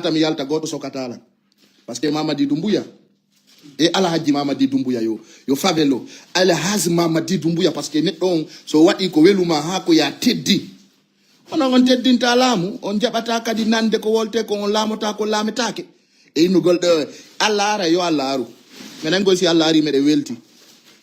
mi yalta goto sokatala parce que Mamadi Doumbouya e Alhaji Mamadi Doumbouya yo favelo Alhaji Mamadi Doumbouya parce que neddo so wadi ko weluma ha ko ya teddi onon on teddinta laamu on jabata kadi nande ko wolte ko on laamota ko laametake e innugol do Allah ara yo Allah aru menen go si Allah ari mede welti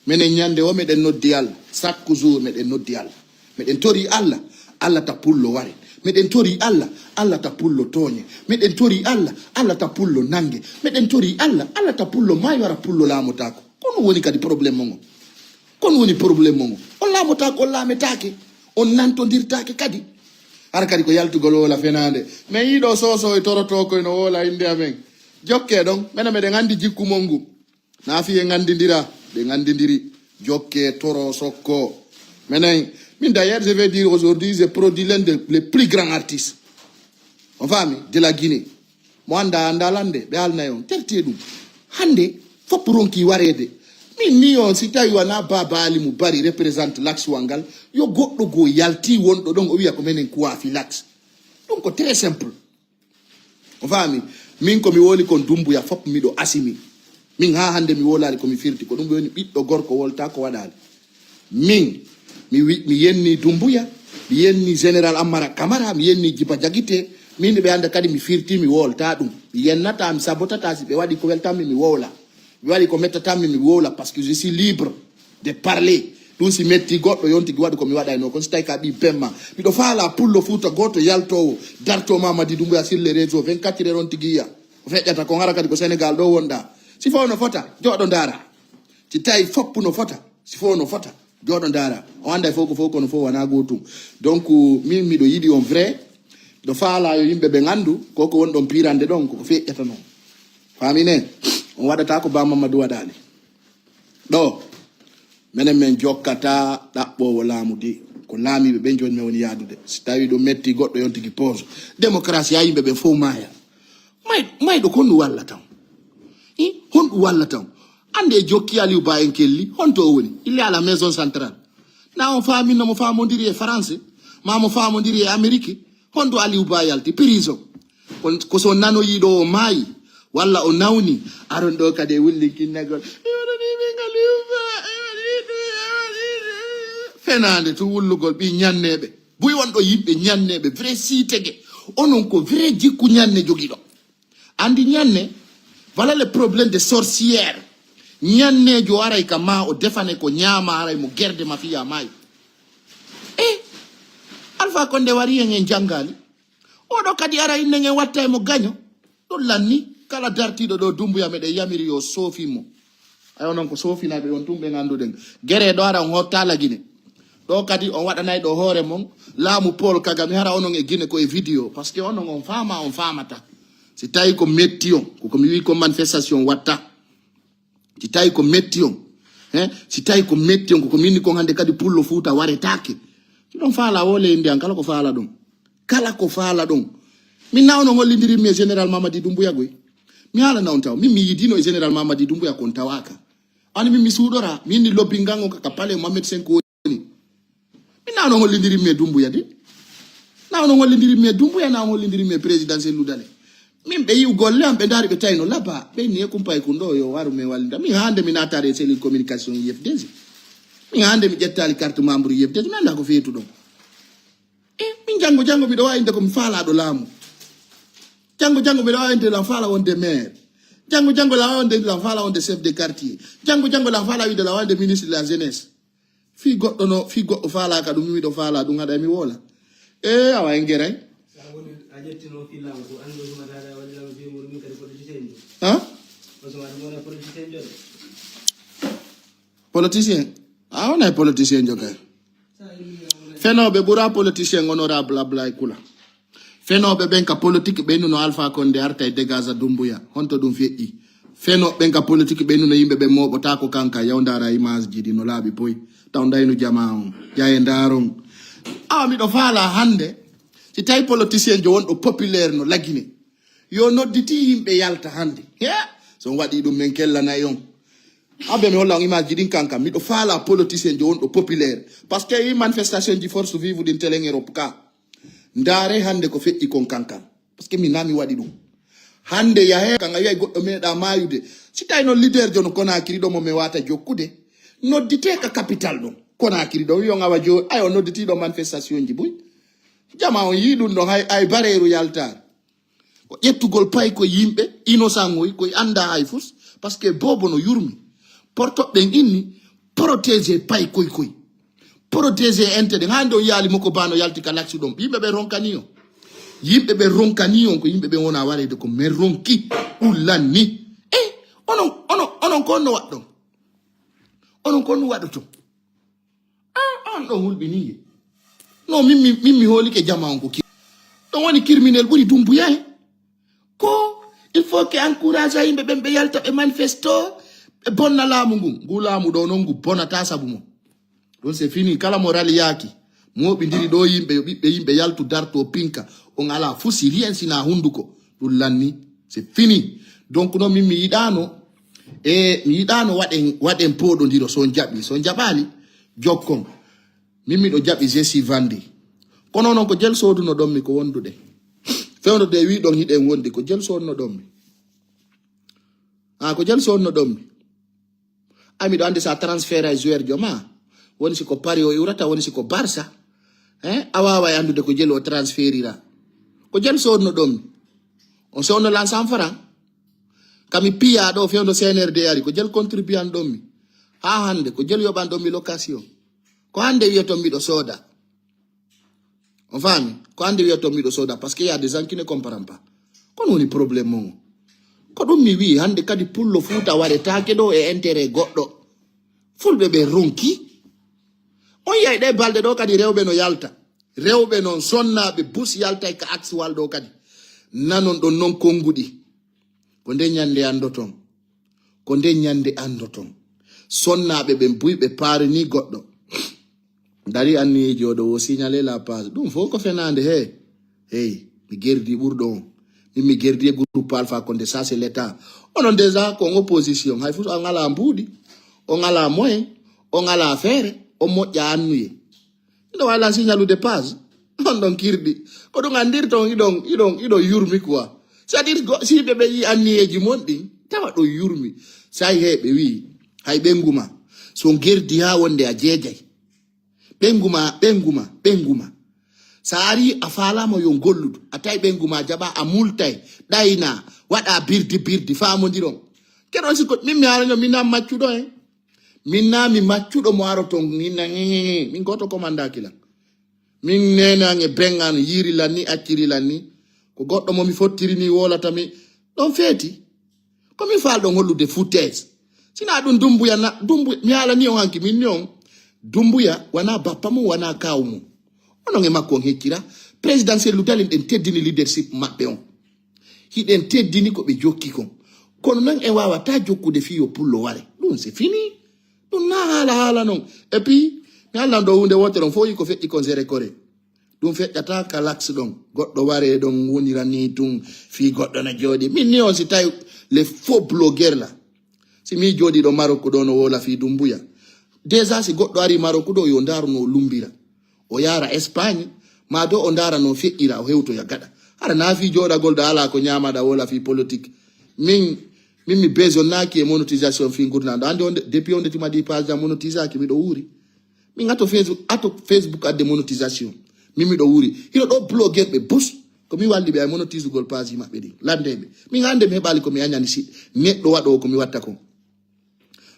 menen nyande o meden noddi Allah chaque jour meden noddi Allah meden tori Allah Allah ta pullo wari meden tori Allah Allah ta pullo toñe meden tori Allah Allah ta pullo nange meden tori Allah Allah ta pullo may wara pullo laamotako kono woni kadi problème mo kono woni problème mo on laamotako laametake on nantodirtake kadi ara kadi ko yaltugol wala fenande mais yido soso e toroto ko no wala inde amen jokke don mena meden andi jikku mongu na fiye ngandindira de ngandindiri jokke toro sokko menen min d'ailleurs je vais dire aujourd'hui j'ai produit l'un des plus grands artistes on fami de la Guinée mo anda andalande be alna yon terti dum hande fop ronki warede min ni on si tawi wana baba ali mu bari represente l'axe wangal yo goddo go yalti wondo don o wiya ko menen kuwa fi l'axe donc très simple on fami min ko mi woli kon Doumbouya fop mi do asimi min ha hande mi wolari ko mi firti ko dum woni biddo gorko wolta ko wadali min mi yenni Doumbouya mi yenni général Amara Camara mi yenni Djiba Diakité min be anda kadi mi firti mi wolta dum mi yennata mi sabotata si be wadi ko weltam mi wola mi wadi ko mettata mi wola parce que je suis libre de parler dum si metti goddo yonti wadi ko mi wada no kon stay ka bi pemma mi do fala pullo futa goto yalto darto Mamadi Doumbouya sur les réseaux 24 heures on tigiya feƴƴata ko ngara kadi ko Sénégal do wonda si fo no fota jodo ndara ci tay fop no fota si fo no fota jodo ndara o anda fo ko no fo wana gotum donc min mi do yidi on vrai do faala yo yimbe be ngandu koko won don pirande don ko feƴƴata non famine on wadata ko ba Mamadou wadali do menen men jokkata dabbo laamude ko laami be joni me woni yadude si tawi do metti goddo yonti ki pose démocratie ya yimbe be fo maya may do kon walla taw hon walla taw ande jokki Aliou Ba en kelli honto woni il est à la maison centrale na on fami no mo famondiri e français ma mo famondiri e amérique hondo Aliou Ba yalti prison ko so nano yido mai walla o nawni aron do kade wulli kinnagol fenande to wullugol bi nyannebe buy won do yimbe nyannebe vrai sitege onon ko vrai jikku nyanne jogido andi nyanne voilà le problème des sorcières nyanne jo aray ka ma o defane ko nyama aray mo gerde ma fiya may Alpha Condé wari en jangali o do kadi aray nenge watta mo gagno do lanni kala dartido do Doumbouya mede yamiri yo sofi mo ayo non ko sofi na be on tumbe ngando den gere do ara on hottala Guinée do kadi on wadanay do hore mon laamu Paul Kagame hara onon e Guinée ko e vidéo parce que onon on famata si tawi ko metti on ko mi wi ko manifestation watta si tawi ko metti on si tawi ko metti on ko minni ko hande kadi pullo fuuta waretake don faala wole ndian kala ko faala don min nawno ngollidiri mi général Mamadi Doumbouya goy mi hala nawn taw mi yidino e général Mamadi Doumbouya kon tawaka ani mi sudora min ni lobbi ngango ka pale Mohamed Senko ni min nawno ngollidiri mi Doumbouya de nawno ngollidiri mi Doumbouya na ngollidiri mi présidentiel ludale min be yu golle am be dari be tayno laba be ni kumpay ko ndo yo waru me walda mi hande mi natare cellule communication IFDG mi hande mi jettali carte membre IFDG mi anda ko feetu don min jango mi do wayinde ko mi faala do laamu jango mi do wayinde la faala wonde maire jango la wonde la faala wonde chef de quartier jango la faala wi de la wonde ministre de la jeunesse fi goddo faala ka dum mi do faala dum hada mi wola awa ngeray politicien on est politicien joker fenobe bura politicien honorable Ablaye Kula fenobe benka politique be no Alpha Condé arta e dégaza Doumbouya honto dum fe'i fenobe benka politique be no yimbe be mobota ko kanka yawndara image jidi no laabi boy taw ndaynu jama on jaye ndaron mi do faala hande si tawi politicien jo wonɗo populaire no Guinée yo nodditi yimɓe yalta hande so waɗi ɗum min kellanayi on abe mi holla on image ji ɗin kanka miɗo faala politicien jo wonɗo populaire par ce que i manifestation ji force vive ɗin télé Europe ka ndaare hande ko feƴƴi kon kankan par ce que mi nami waɗi ɗum hande yahe kanga wi'a goɗɗo meeɗa mayude si tawi no leader jono Conakry ɗo mo mi wata jokkude noddite ka capital ɗum Conakry ɗo wiyon awa jo ayo nodditiɗo manifestation ji buy jama on yi ɗum ɗon hay bareru yaltare ko ƴettugol pay ko yimɓe innocent ngoy koye anda hay fus par ce que bobo no yurmi portoɓɓen inni protéger pay koy protéger ente ɗen hande on yaali moko bano yalti ka laksi ɗon yimɓe ɓe ronkani on ko yimɓe ɓe wona warede ko men ronki ullanni onon ko no waɗɗon onon ko no waɗoto on ɗon hulɓiniye non min mi hoolike jama on ko ɗon woni criminel ɓuri Dumbuya he ko il faut que encourage a yimɓe ɓen ɓe yalta ɓe manifesto ɓe bonna laamu ngu laamu ɗo noon ngu bonata sabu mum ɗon c'est fini kala mo rali yaaki moɓidiri ɗo yimɓe yo ɓiɓɓe yimɓe yaltu darto pinka on ala fusi rien sina hunduko ɗum lanni c'est fini donc noon min mi yiɗano waɗen poɗodiro son jaɓali jokkon min miɗo jaɓi Jessi Vandi kono noon ko jel soduno ɗon mi ko wonduɗe fewno de wi ɗon hiɗen wondi ko jel sodno ɗon mi ko jel sodno ɗon mi miɗo andi sa transfert ay joueur joma woni siko Paris o iwrata woni siko Barça a wawa andude ko jel o transférira ko jel sodno ɗon mi on sodno lan 100 francs kami piya ɗo fewno CNRD ari ko jel contribuant ɗon mi ha hande ko jel yoɓan ɗon mi location ko hande wiyaton miɗo soda on fami ko hande wiyaton miɗo soda parce que y a des gens qui ne comprennent pas kono woni probléme mon ko ɗum mi wi hande kadi pullo Fuuta waɗetake ɗo e intérêt goɗɗo fulɓe ɓe ronki on yay ɗe balɗe ɗo kadi rewɓe no yalta rewɓe noon sonnaɓe bus yalta ka axe wal ɗo kadi nanon ɗon noon konguɗi ko nde ñande andoton sonnaɓe ɓen buyɓe parini goɗɗo dari anniyeji oɗo o signalé la page ɗum fof ko fenande hey mi gerdi ɓurɗo on mi gerdi e groupe Alpha Condé ça c'est l'état onon déjà ko en opposition hay fo on ala mbuuɗi on ala moyen on ala feere on moƴƴa annuye ɗo wala signalude page on ɗon kirɗi ko ɗum andirton iɗon yurmi quoi c'est à dire si ɓe yi anniyeji mon ɗin tawa ɗo yurmi say ɓe wi hay ɓenguma so gerdi ha wonde a jeejay ɓenguma sa ari a falama yo golludu a tawi ɓenguma jaɓa a multay ɗayna waɗa birdi famodiron keɗon siko min mi araño minna maccuɗo minna mi maccuɗo mo aroton min goto commandaki lan min nenange bengan yiri lan ni acciri lan ni ko goɗɗo momi fottiri ni wolatami ɗon feeti komin falɗon hollude foutaise sina ɗum Dumbuya mi haala ni on hanki min ni on Dumbuya wana bappa mum wana kawu mum onon e makko on heccira présidentiel ludalen ɗen teddini leadership maɓɓe on hiɗen teddini ko ɓe jokki kon kono noon en wawata jokkude fiyo pullo ware ɗum c'est fini ɗum na haala noon et puis mi hallan ɗo hunde wotere on fo yi ko feƴƴi kon sere kore ɗum feƴƴata ka lax ɗon goɗɗo ware ɗon wonira ni tun fi goɗɗo na jooɗi min ni on si tawi les faux blogueur la si mi jooɗi ɗo Maroko ɗo no wola fi Dumbuya déjà si goɗɗo ari Maroko ɗo yo ndaruno lumbira o yara Espagne ma do o ndara no feƴƴira o hewtoya gaɗa hara nafi joɗagol da ala ko ñamaɗa wola fi politique min mi besonnaki e monétisation fi gurdado ande depuis on detima di page monétisaki miɗo wuuri min ato Facebook adde monétisation min miɗo wuuri hino ɗo blogueur ɓe bus komi walli ɓe ay monétisugol page maɓɓe ɗi landeɓe min hande mi heɓali komi añani si neɗɗo waɗo komi watta kon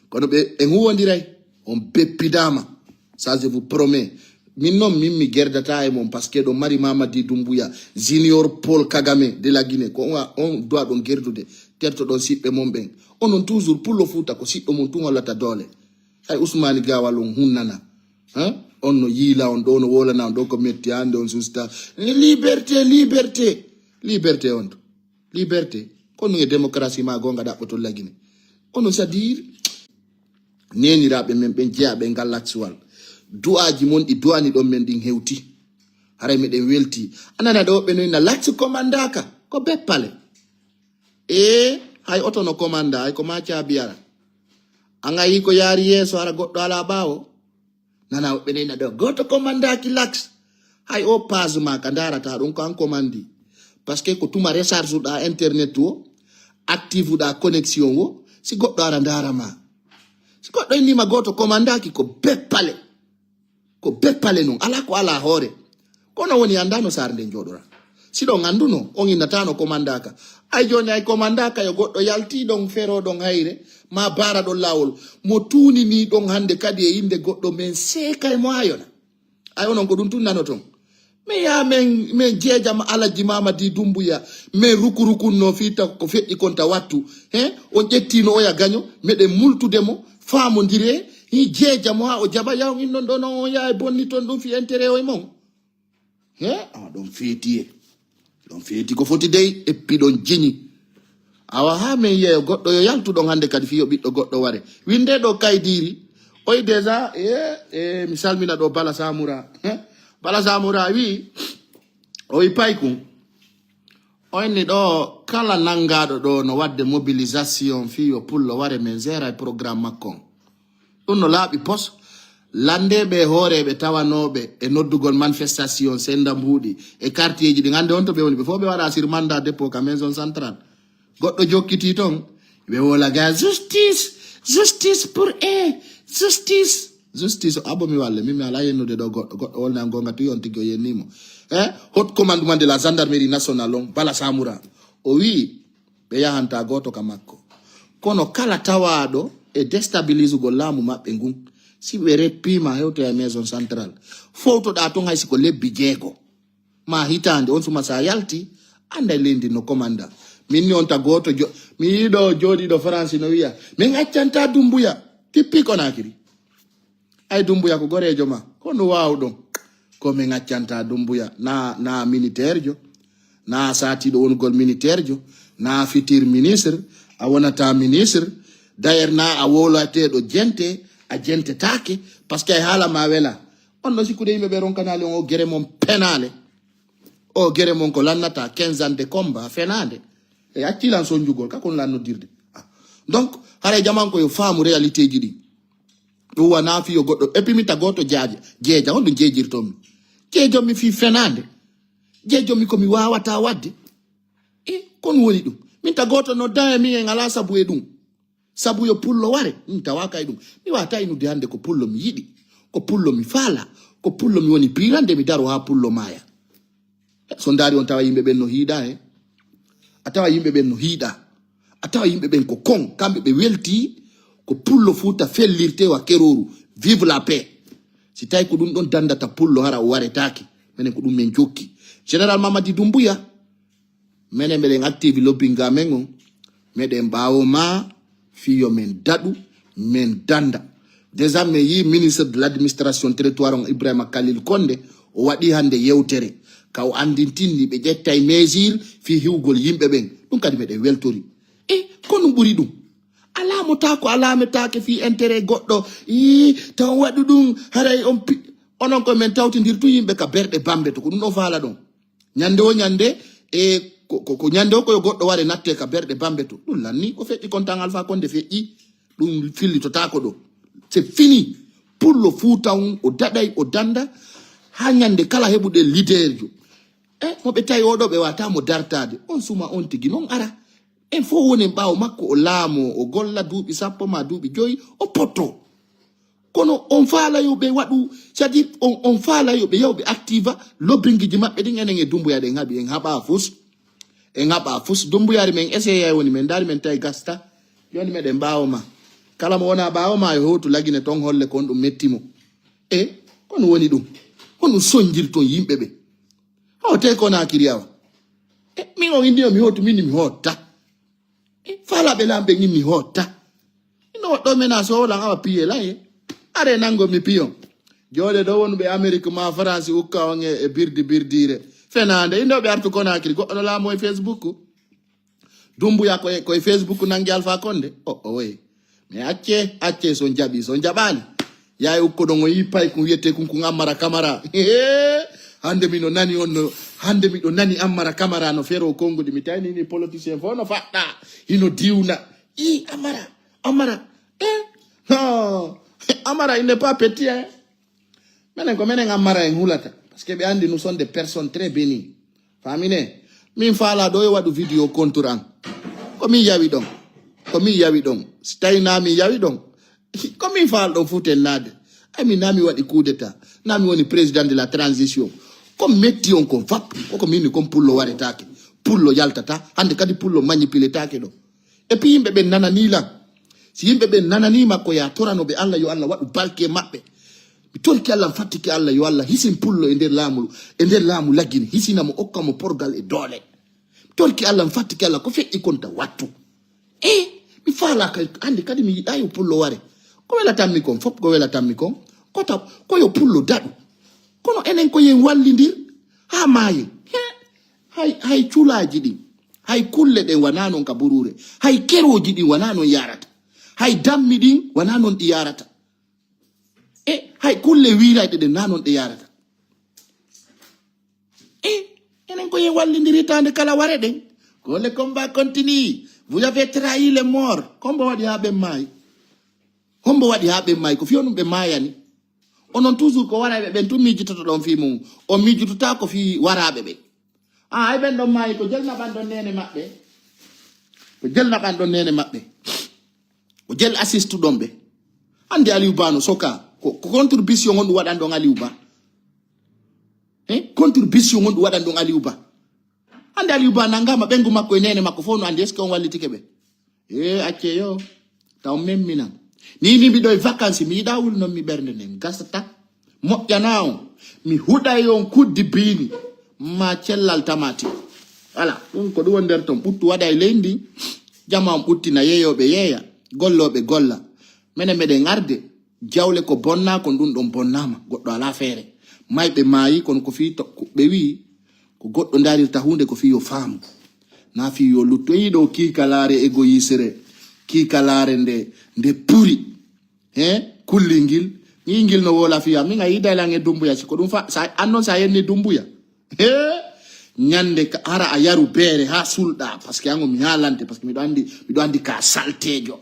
kono ɓe en huwodiray on beppidama ça je vous promets min noon min mi gerdata e mon parce que ɗo mari Mamadi Doumbouya junior Paul Kagame de la Guinée ko on doit ɗon gerdude terto ɗon siɓɓe mon ɓen onon toujours pullo Fuuta ko siɗɗo mon tun hollata doole hay Ousmane Gawal on hunnana on no yiila on ɗo no wolana on ɗo ko metti hande on susta liberté on to liberté kono e démocratie ma gonga ɗaɓɓotol la Guinée onon c'est-à-dire neniraɓe men ɓen jeeyaɓe ngal laksuwal du'aji mon ɗi du'ani ɗon men ɗin hewti haray meɗen welti anana ɗo ɓe noyna laccu commandaka ko beppale hay oto no commanda hay ko ma caabiyara an ayi ko yaari yeeso hara goɗɗo ala ɓaawo nana ɓe noyna ɗo goto commandaki lax hay o page ma ka darata ɗum ko an commandi parce que ko tuma recharge da internet o active da connexion o si goddo ara ndara ma si goddo ni ma goto commandaki ko beppale non ala ko ala hore kono woni andano sarde jodora si don anduno on inatano commandaka ay joni ay commandaka yo goddo yalti don fero don hayre ma bara don lawol mo tuni ni don hande kadi e inde goddo men sekay mo ayona ay onon ko dum tun nanoton me ya men jeejam alaji Mamadi Doumbouya men rukuruku no fita ko feddi konta wattu o jettino o ya gaño mede multudemo famondire hi jeejam ha o jaba yaw in non don o ya bonni ton dum fi intérêt o mon don feti ko foti dey e pidon jini awa ha men ye goddo yo yaltu don hande kadi fi yo biddo goddo ware winde do kaydiri oy deja mi salmina do Bala Samura Bala Samura wi oy payku oyni do kala nangado do no wadde mobilisation fi yo pullo ware men zera e programme makko dum no laabi pos lande be hoorebe tawanobe e noddugol manifestation senda mbudi e quartier ji di ngande on to be woni be fo be wada sir mandat dépôt ka maison centrale goddo jokkiti ton be wola ga justice pour justice abo mi walle mi ala yennude do goddo wolna gonga tu yon tigo yennimo haut commandement de la gendarmerie nationale on Bala Samura o wi be yahanta goto ka makko kono kala tawado e destabilise go lamu mabbe ngun si be repima hewto e maison centrale foto da ton haysi ko lebbi jeego ma hitande on suma sa yalti anda lendi no commandant min ni on ta goto mi yido jodi do France no wiya min accanta Doumbouya tippi Conakry ay Doumbouya ko gorejo ma kono wawdon ko min accanta Doumbouya na militaire jo na sati do wongol militaire jo na fitir ministre a wonata ministre d'ailleurs na a wolate do jente a jente take parce que hala ma wela on no sikude yimbe be ron kanale o gere mon penale o gere mon ko lannata 15 ans de combat fenande e accilan so njugol ka kon lanno dirde donc hare jaman ko yo faamu réalité ji di do wana fi yo goddo et puis mi ta goto jeeja on do jeejirtom jeejo mi fi fenande jeejo mi ko mi wawata wadde kon woni dum min ta goto no dae mi en ala sabu e dum sabu yo pullo ware tawaka e dum mi wata inude hande ko pullo mi yidi ko pullo mi fala ko pullo mi woni pirande mi daro ha pullo maya so ndari on tawa yimbe ben no hiida atawa yimbe ben no hiida atawa yimbe ben ko kon kambe be welti ko pullo futa fellirte wa keroru vive la paix si tay ko dum don dandata pullo hara ware taki menen ko dum men jokki général Mamadi Doumbouya menen melen active lobinga mengo meden bawo ma fiyo men dadu men danda déjà me yi ministre de l'administration territoire on Ibrahima Khalil Konde o wadi hande yewtere kaw andintindi be jettay mesure fi hiwgol yimbe ben dum kadi meden weltori kono buri dum ala mota ko ala metake fi intérêt goddo taw wadu dum haray onon ko men tawtindirtu yimbe ka berde bambe to ko dum no faala don nyande o nyande ko nyande ko yo goddo ware natte ka berde bambe to dum lanni ko fetti kontan Alpha Condé feƴƴi dum filli to tako do c'est fini pour le Fouta o daday o danda ha nyande kala hebude leader jo mo be tay odo be wata mo dartade on suma on tigi non ara en fo woni bawo makko o laamo o golla duubi sappo ma duubi joyi o potto kono on faala yo be wadu c'est-à-dire on faala yo be yawbe activa lobringiji mabbe din enen e Doumbouya den habi en haba fus Doumbouya men essay woni men dal men tay gasta yoni meden bawo ma kala mo wona bawo ma yo hotu lagine ton holle kon dum mettimo kono woni dum kono sonjirton yimbe be o te Conakry awa mi o indi mi hotu minni mi hotta fala be lambe ni mi hotta no do mena so la awa piye la are nango mi piyon jode do won be America ma France ukka on e birdire fenande indo be artu Conakry go la mo Facebook Doumbouya ko e Facebook nangi Alpha Condé we me acce son jabali yaay ukko do ngoyi pay ko yete kun ngamara camara hande mi no nani on hande mi do nani Amara Camara no fero Congo di mi tani ni politicien fo no fatta hino diwna Amara no Amara il n'est pas petit menen ko menen Amara en hulata parce que be andi nous sommes des personnes très bénies famine min fala do wadu video contre an ko mi yawi don stay na mi yawi don ko min fala do futen nade ami nami wadi coup d'état nami woni président de la transition comme metti on kon fap ko min kon pullo wari take pullo yaltata hande kadi pullo manipulé take do et puis yimbe be nanani la si yimbe be nanani makko ya torano be Allah yo Allah wadu balke mabbe mi torki Allah fatiki Allah yo Allah hisin pullo e nder laamu lagini hisina mo okka mo porgal e dole torki Allah fatiki Allah ko fe'i konta wattu mi fala kay ande kadi mi yidayo pullo ware ko wela tammi kon fop ko wela tammi kon ko yo pullo dadu kono enen ko yen wallindir ha maayi hay chulaji din hay kulle den wananon ka burure hay keroji din wananon yarata hay dammi din wananon di yarata hay kulle wiirayde de nanon de yarata enen ko yen wallindiri tande kala ware den ko le combat continue vous avez trahi les morts kombo wadi habe mai ko fiyonum be mayani onon toujours ko warabe ben to mijitoto don fi mum o mijituta ko fi warabe be ay ben don mai ko jelna ban don nene mabbe ko jel assist dombe ande Aliou Ba no soka ko contribution on wadan don Aliou Ba contribution on wadan don Aliou Ba ande Aliou Ba nangama bengu makko nene makko fo no ande est ce qu'on walliti kebe acce yo taw memmina ni bi doy vacances mi dawul non mi bernde nen gasata mo janaaw mi huda yon kuddi bini ma cellal tamati voilà ko do wonder ton buttu wada lendi jamam buttina yeyobe yeya gollobe golla mene mede ngarde jawle ko bonna ko dun don bonnama goddo ala fere maybe mayi kon ko fi to be wi ko goddo darirta hunde ko fi yo faamu na fi yo luttoyido ki kalare egoisere ki kalare nde puri kullingil ngil no wola fiya mi nga yidala nge dumbuya ko dum fa sa annon sa yenni dumbuya nyande ka ara ayaru bere ha sulda parce que ango mi halante parce que mi do andi ka saltejo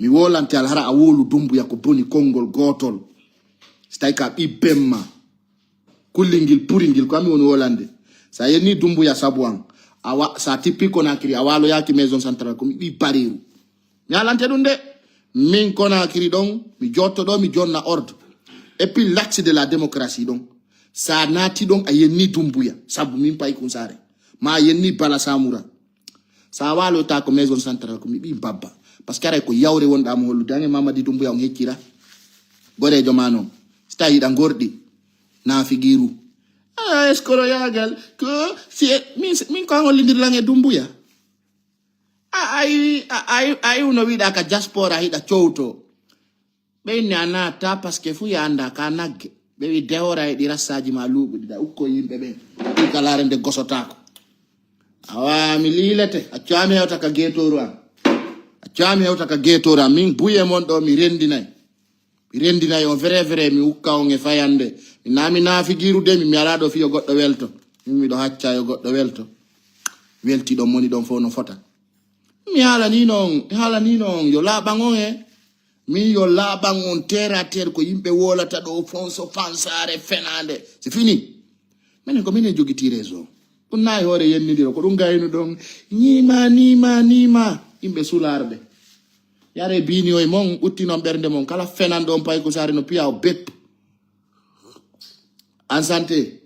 mi wolante al hara awolu dumbuya ko boni kongol gotol stay ka ibemma kullingil puringil ko ami woni wolande sa yenni dumbuya sabuan awa sa tipiko na kiri awalo yaki maison centrale ko mi bariru mi halante dunde min kona kiri don mi jotto do mi jonna ordre et puis l'axe de la démocratie donc sa nati donc a yenni dumbuya sabu min pay kun sare ma yenni bala samura sa walo ta ko maison centrale ko mi bi babba parce que ko yawre wonda mo hollu dange Mamadi Dumbuya on heccira gorejo manon sta yida gordi na figiru eskoro yagal ko si min ko hollindir lange Dumbuya ay uno wida ka diaspora hida chowto be nyanata parce que fu yanda ka nagge be wi dewora e di rassaji ma lubu dida ukko yimbe be kalare de gosotako awa mi lilete acciami hewta ka getoro am acciami hewta ka getoro am min buye mon do mi rendinay on vrai mi ukka on e fayande mi nami nafi girude mi ala do fiyo goddo welto mi do hacca yo goddo welti do moni don fo no fota mi hala ni non yo labangon mi yo labangon terre à terre ko yimbe wolata do fonso fansare fenande c'est fini menen ko minen jogiti raison kunna hore yennidiro ko dum gayno don nima yimbe sularde yare bini o e mon uttino bernde mon kala fenando on pay ko sare no piya o bepp en santé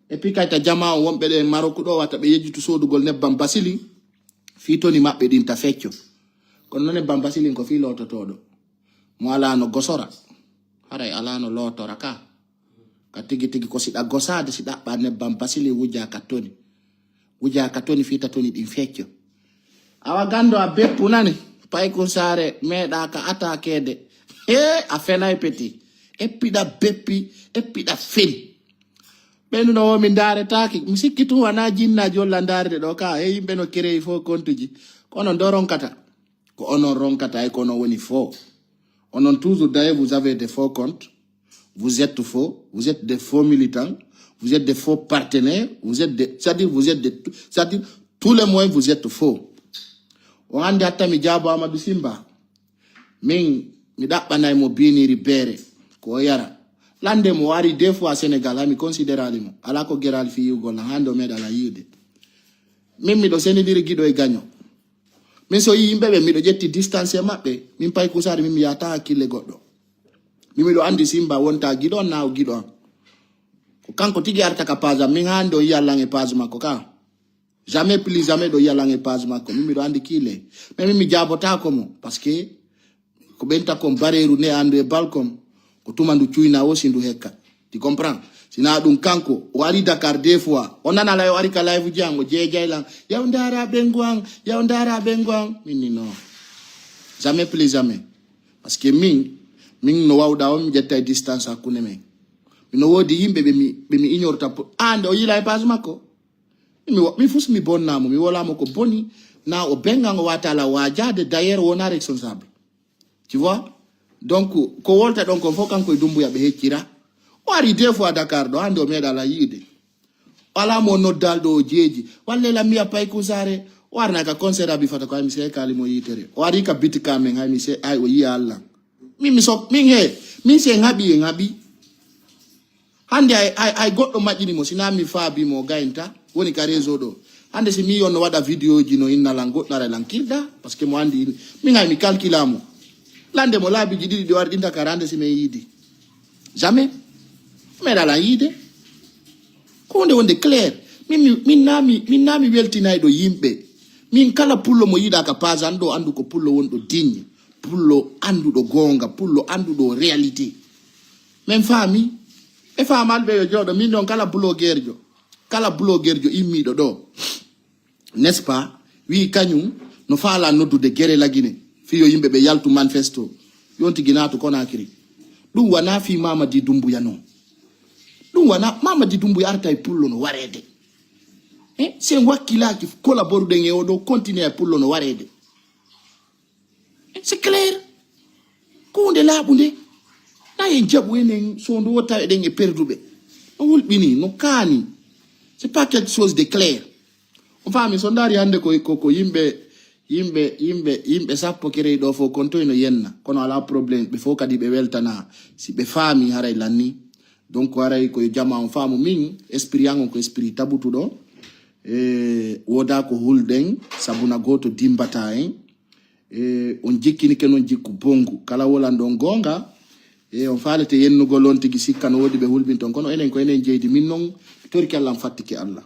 et puis kayta jama wonbe de Maroko do wata be yejjutu sodugol nebbam basili fitoni mabbe din ta feccio kon non nebbam basili ko fi lototodo mo ala no gosora haray ala no lotora ka tigi ko sida gosade sida ba nebbam basili wuja katoni fita toni din feccio awa gando a beppu nani pay ko sare meda ka atakede a fenay petit epida beppi epida feni benu no mi ndare taki mi sikkitu wana jinna jolla ndare do ka yimbe no kere fo kontuji kono doron kata ko onon ronkata e kono woni fo onon toujours d'ailleurs vous avez des faux comptes vous êtes faux vous êtes des faux militants vous êtes des faux partenaires vous êtes c'est-à-dire tous les moyens vous êtes faux o ande atta mi jabo Amadou Simba min mi dabbanay mo biniri bere ko yara lande mo wari 2 fois Sénégal mi considérali mo ala ko geral fi yugo na hando medala yude min miɗo senidiri giɗo e gaño min so yi yimɓeɓe miɗo ƴetti distance e maɓɓe min pay kusari min mi yata hakkille goɗɗo min miɗo andi simba wonta giɗo on na o giɗo am ko kanko tigi arta ka page am min hande o yiyallan e page makko ka jamais plus jamais ɗo yiyallan e page makko min miɗo andi kile mais min mi jabotako mo parce que ko ɓenta kom bareru ne andu e balcom ko tuma ndu cuyna o si ndu hekka tu comprends sina ɗum kanko o ari Dakar deux fois o nana la o ari ka live ji an o jeejaylan yaw ndara ɓengu an minni non jamais plus jamais parce que min no wawɗa o mi ƴetta e distance hakkunde men mino woodi yimɓe ɓe mi ignorta ande o yila e page makko mi fus mi bonnamo mi wolamo ko boni na o bengan o wata la wajade d'ailleurs wona responsable tu vois donc ko wolta ɗon kon fof kanko e Dumbuya ɓe heccira o ari deux fois Dakar ɗo hande o meeɗa la yiide wala mo noddal ɗo o jeeji walle la miya pay kusare o arna ka concert abi fata ko hay mi se kali mo yitere o ari ka biti kamen hay mi se ay o yiya Allah min se ngaɓi hande ay goɗɗo majjini mo sina mi faabi mo gaynta woni ka réseau ɗo hande si mi yon no waɗa vidéo ji no innalan goɗɗare lan kirda parce que mo andi min hay mi calculamo lande mo laabiji ɗiɗi ɗi wari ɗinta kara hande si min yiidi jamais meɗala yiide ko hunde wonde clair min nami weltinayɗo yimɓe min kala pullo mo yiɗa ka page an ɗo andu ko pullo wonɗo digne pullo anduɗo gonga pullo anduɗo réalité min faami e famalɓe yo jooɗo min ɗon kala blogueur jo immiɗo ɗo n'est ce pas wi kañum no faala noddude guere lagine fiyo yimɓe ɓe yaltu manifesto yonti guinatu Conakry ɗum wana fi Mamadi Doumbouya non ɗum wana Mamadi Doumbouya arta e pullo no warede sen wakkilaki collaboruɗen e oɗo continue e pullo no warede c'est clair ko hunde laaɓude na en jaɓu enen sondu wo tawi eɗen e perduɓe no hulɓini no kaani c'est pas quelque chose de clair on faami so ndaari hannde ko yimɓe sappo kereyi ɗo fof kontoy no yenna kono ala probléme ɓe fof kadi ɓe weltana si ɓe faami haray lanni donc haray koye jama on faamu min esprit yan on ko esprit tabutuɗo woda ko hulɗen sabuna goto dimbata en on jikkini ke noon jikku bongu kala wolan ɗon gonga on faalete yennugol on tigi sikka no woodi ɓe hulɓin ton kono enen ko enen jeydi min noon torki Allah fattike Allah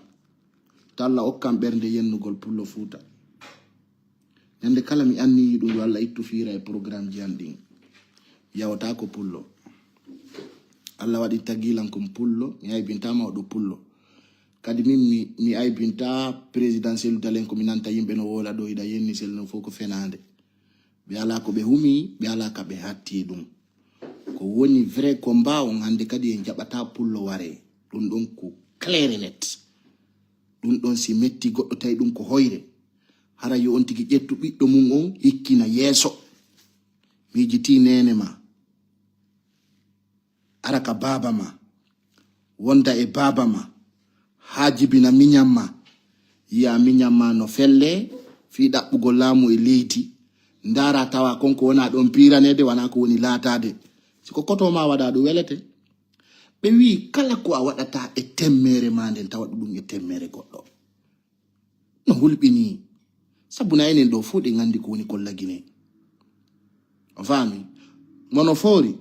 to Allah okkam ɓernde yennugol pullo Fuuta ñande kala mi anni ɗum Allah ittu fiira e programme ji an ɗin yawata ko pullo Allah waɗi tagilan kom pullo mi aybintama oɗo pullo kadi min mi aybinta présidentiel dalen ko mi nanta yimɓe no wola ɗo iɗa yenni sel no fof ko fenade ɓe ala ko ɓe humi ɓe ala ka ɓe hatti ɗum ko woni vrai combat on hande kadi en jaɓata pullo ware ɗum ɗon ko clair et net ɗum ɗon si metti goɗɗo tawi ɗum ko hoyre hara yo on tigi ƴettu ɓiɗɗo mum on hikkina yeeso mijiti nene ma ara ka baba ma wonda e baba ma ha jibina miñam ma yiya miñam ma no felle fi ɗaɓɓugol laamu e leydi ndara tawa konko wona ɗon piranede wana ko woni laatade siko koto ma waɗa ɗo welete ɓe wi kala ko a waɗata e temmere ma nden tawa ɗum e temmere goɗɗo no hulɓini sabuna enen ɗo fuu ɗe gandi ko woni kollagine o faami mono foori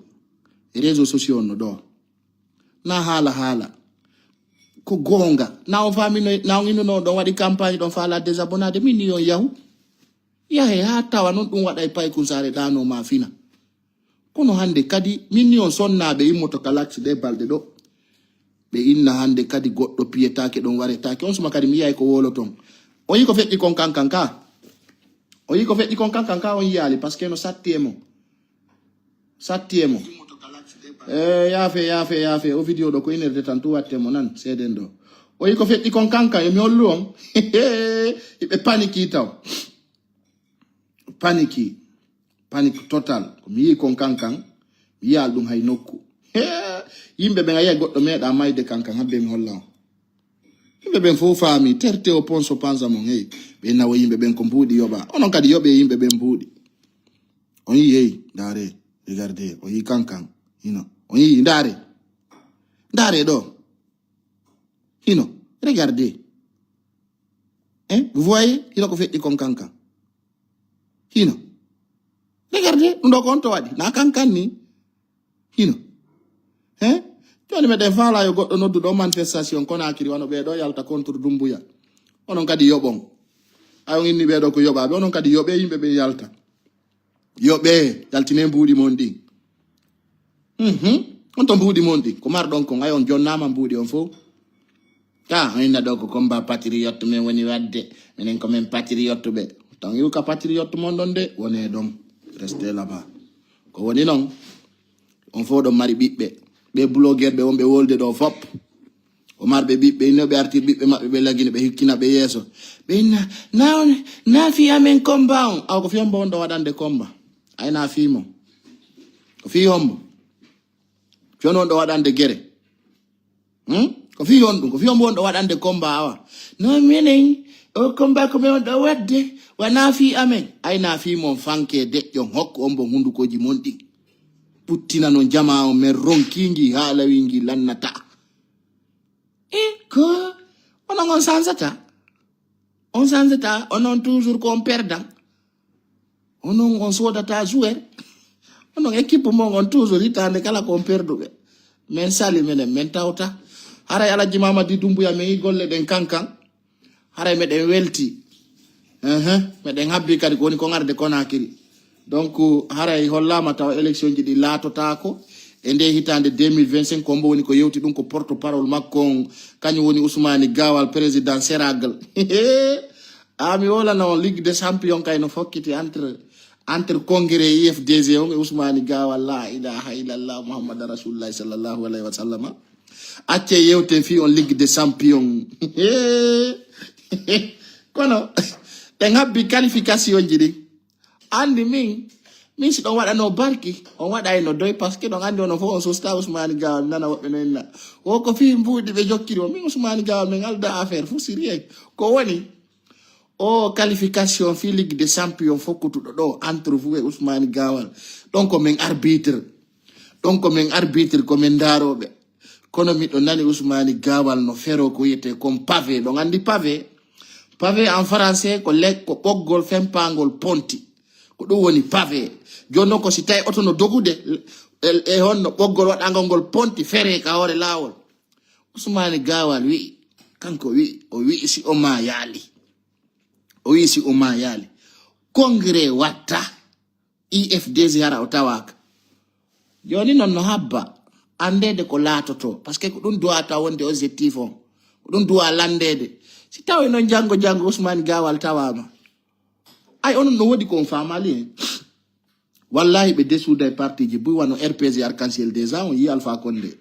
e réseau sociaux no ɗo na haala ko gonga na on faami na on innuno ɗon waɗi campagne ɗon faala désabonnade min ni on yahe ha tawa noon ɗum waɗa e paykun sare ɗano ma fina kono hande kadi min ni on sonnaɓe immoto kalaksi ɗe balɗe ɗo ɓe inna hande kadi goɗɗo piyetake ɗon waretake on suma kadi mi yiyay ko wolo ton on yi ko feƴƴi kon kankan ka on yiyali par ce que no satti e mo yaafe o vidéo ɗo ko inerde tan tu wattemo nan seeden ɗo o yi ko feƴƴi kon kankan emi hollu on ɓe paniki taw panique total ko mi yi kon kankan mi yiyal ɗum hay nokku yimɓe ɓen a yiya goɗɗo meeɗa mayde kankan habbe mi holla on yimɓe ɓen fof faami terte o ponso pansa mon hey ɓe nawo yimɓe ɓen ko mbuuɗi yoɓa onon kadi yoɓe yimɓe ɓen mbuuɗi on yi hey ndare regardez o yi kankan hino on yi ndare ɗo hino regardez Hein? Vous voyez? Il a fait des concancan. Hino. Regardez, nous avons compté. Na kankan ni. Hino. Hein? Tu as mis enfants là, yo no do manifestation qu'on a akiri wano bedo yalta contre Dumbuya. Onon kadi yobon. Ayo ngi ni bedo ko yoba, onon kadi yobe yimbe be yalta. Yobe yaltine mbudi mondi. On to mbudi mondi. Ko mar don ko ngayon jonnama mbudi on fo. Ta ina do ko komba patriote men woni wadde. Menen ko men patriote be. Tant yu ka patriote mon don de woné dom. Restez là-bas. Ko woni non. On fo do mari bibbe. Be blogueur be wonbe wolde do fop. O marbe bibbe no be artir bibbe mabbe be lagine be hikkina be yeso. Be na fi amen komba on. Aw ko fi ombo do wadande komba. Ay na fi mo. Ko fi ombo. Jono do wadande gere. Ko fi ombo do wadande komba awa. No menen o komba ko me do wadde wana fi amen. Ay na fi mo fanke de jon hokko ombo hundukoji mondi. Puttina non jama o men ronkingi hala wingi lannata. Ko onon on sansata. On sansata, onon toujours qu'on perdant. Onon on sodata jouer. Onon équipe mo on toujours itande kala qu'on perdu. Men sali men tawta. Hara ala jimama di Dumbuya me golle den kankan. Hara me den welti. Me den habbi kadi ko ni ko ngarde Konakiri. Donc haray hollama taw élection ji di latotako e nde hitande 2025 ko woni ko yewti dum ko porte parole makko kanyu woni Ousmane Gawal président Séragal ami wala no Ligue des Champions kay no fokkiti entre congrès IFDG on Ousmane Gawal la ilaha illallah Muhammad rasulullah sallallahu alaihi wasallam acce yewte fi on Ligue des Champions kono te ngabbi qualification ji di andi min si don wada no barki on wada no doy parce que don andi on fo on so sta Ousmane Gawal nana wobbe nenna o ko fi mbudi be jokkiri o min Ousmane Gawal men alda affaire fu sérieux ko woni o qualification fi Ligue des Champions fokutu do entre vous et Ousmane Gawal donc men arbitre ko men darobe kono mi do nani Ousmane Gawal no fero ko yete comme pavé don andi pavé en français ko lek ko boggol fempangol ponti ko do woni pavé jonno ko si tay auto no dogude e honno boggol wadangol gol ponti fere ka hore lawol Ousmane Gawal wi kanko wi si o ma yali congrès watta IFDG hara o tawaka joni non no habba andede ko latoto parce que ko dum doata wonde objectif on ko dum doa landede si tawi non jango Ousmane Gawal tawama ay onon no wodi ko famali wallahi be desuda parti ji bu wano RPG Arc-en-Ciel des ans yi Alpha Condé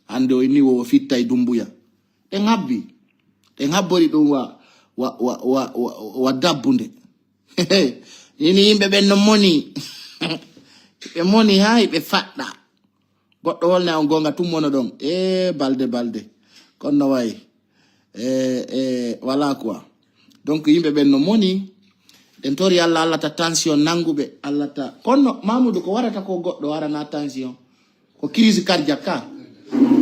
ande o ni wo fitta Dumbuya e ngabbori dum wa dabbunde ni yimbe ben no moni be moni hay be fadda goddo wolna on gonga tummono don balde kon no way voilà quoi donc yimbe ben no moni den tori Allah ta tension nangube Allah ta kono Mamadou ko warata ko goddo warana tension ko crise cardiaque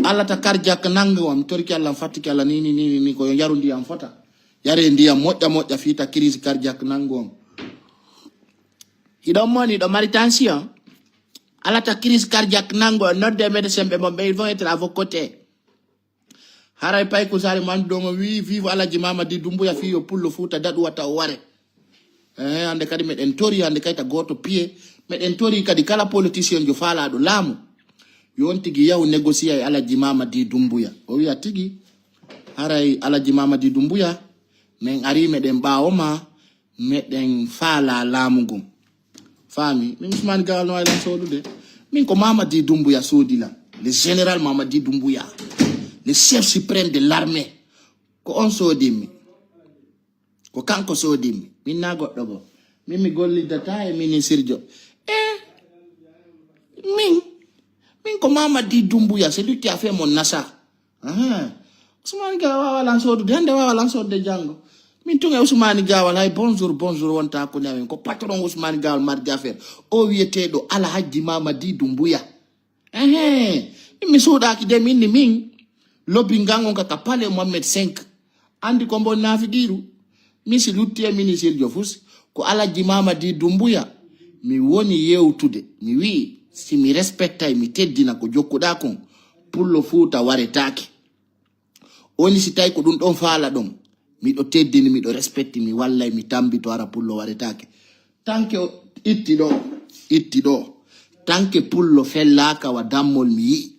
Allah ta cardiaque nangu am tori ki Allah fatiki Allah ni ko yaru ndiyam fota yare ndiyam moƴƴa fita crise cardiaque nangu am ido moni do mari tension Allah ta crise cardiaque nangu nodde médecin be mom ils vont être à vos côtés haray pay ko sari man do wi vive Alaji Mamadi Dumbuya fi yo pullo futa dadu wata ware ande kadi meden tori ande kayta goto pied meden tori kadi kala politicien jo fala do lamu yonti gi yaw négocier Alaji Mamadi Dumbuya o wi atigi haray Alaji Mamadi Dumbuya men ari meden baawoma meden fala lamu gum fami min Ousmane Gawal no aylan sodude min ko Mamadi Dumbuya sodila le général Mamadi Dumbuya le chef suprême de l'armée ko on sodimi ko kanko sodimi min na goddo bo min mi gollidata e ministre jo min ko Mamadi Dumbuya c'est lui qui a fait mon nasa Ousmane Gawal lan sodu de hande wawa de jango min tunga Ousmane Gawal hay bonjour wonta ko nyawen ko patron Ousmane Gawal mardi affaire o wietedo Alhaji Mamadi Dumbuya mi sodaki de min lobby ngango ka pale Mohammed 5 andi ko bon nafi diru misi lutti e ministre jofus ko Alaji Mamadi Doumbouya mi woni yewtude mi wi si mi respecta mi teddina ko jokkuda kon pullo Fuuta waretake oni si tay ko dum don faala don mi do teddini mi do respecti mi wallay mi tambito ara pullo waretake tanke itti do tanke pullo fellaka wa dammol mi yi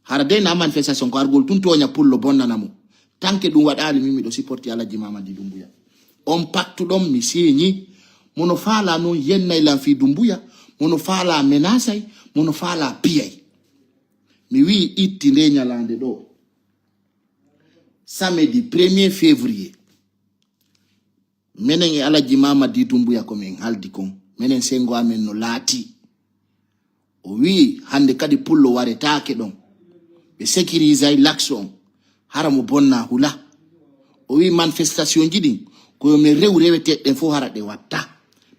harade na manifestation ko argol tun tonya pullo bonnanamo tanke dum wadali mi do supporti Alaji Mamadi Doumbouya on pattu dom mi signi mono faala non yenna ilan fi Doumbouya mono faala menasay mono faala piyay mi wi itti nde nyalande do samedi 1er février menen e Alaji Mamadi Doumbouya ko men haldi kon menen sengo amen no laati o wi hande kadi pullo waretake don be sécurisay l'action haramo bonna hula o wi manifestation jidin ko me rewrewete den fo harade watta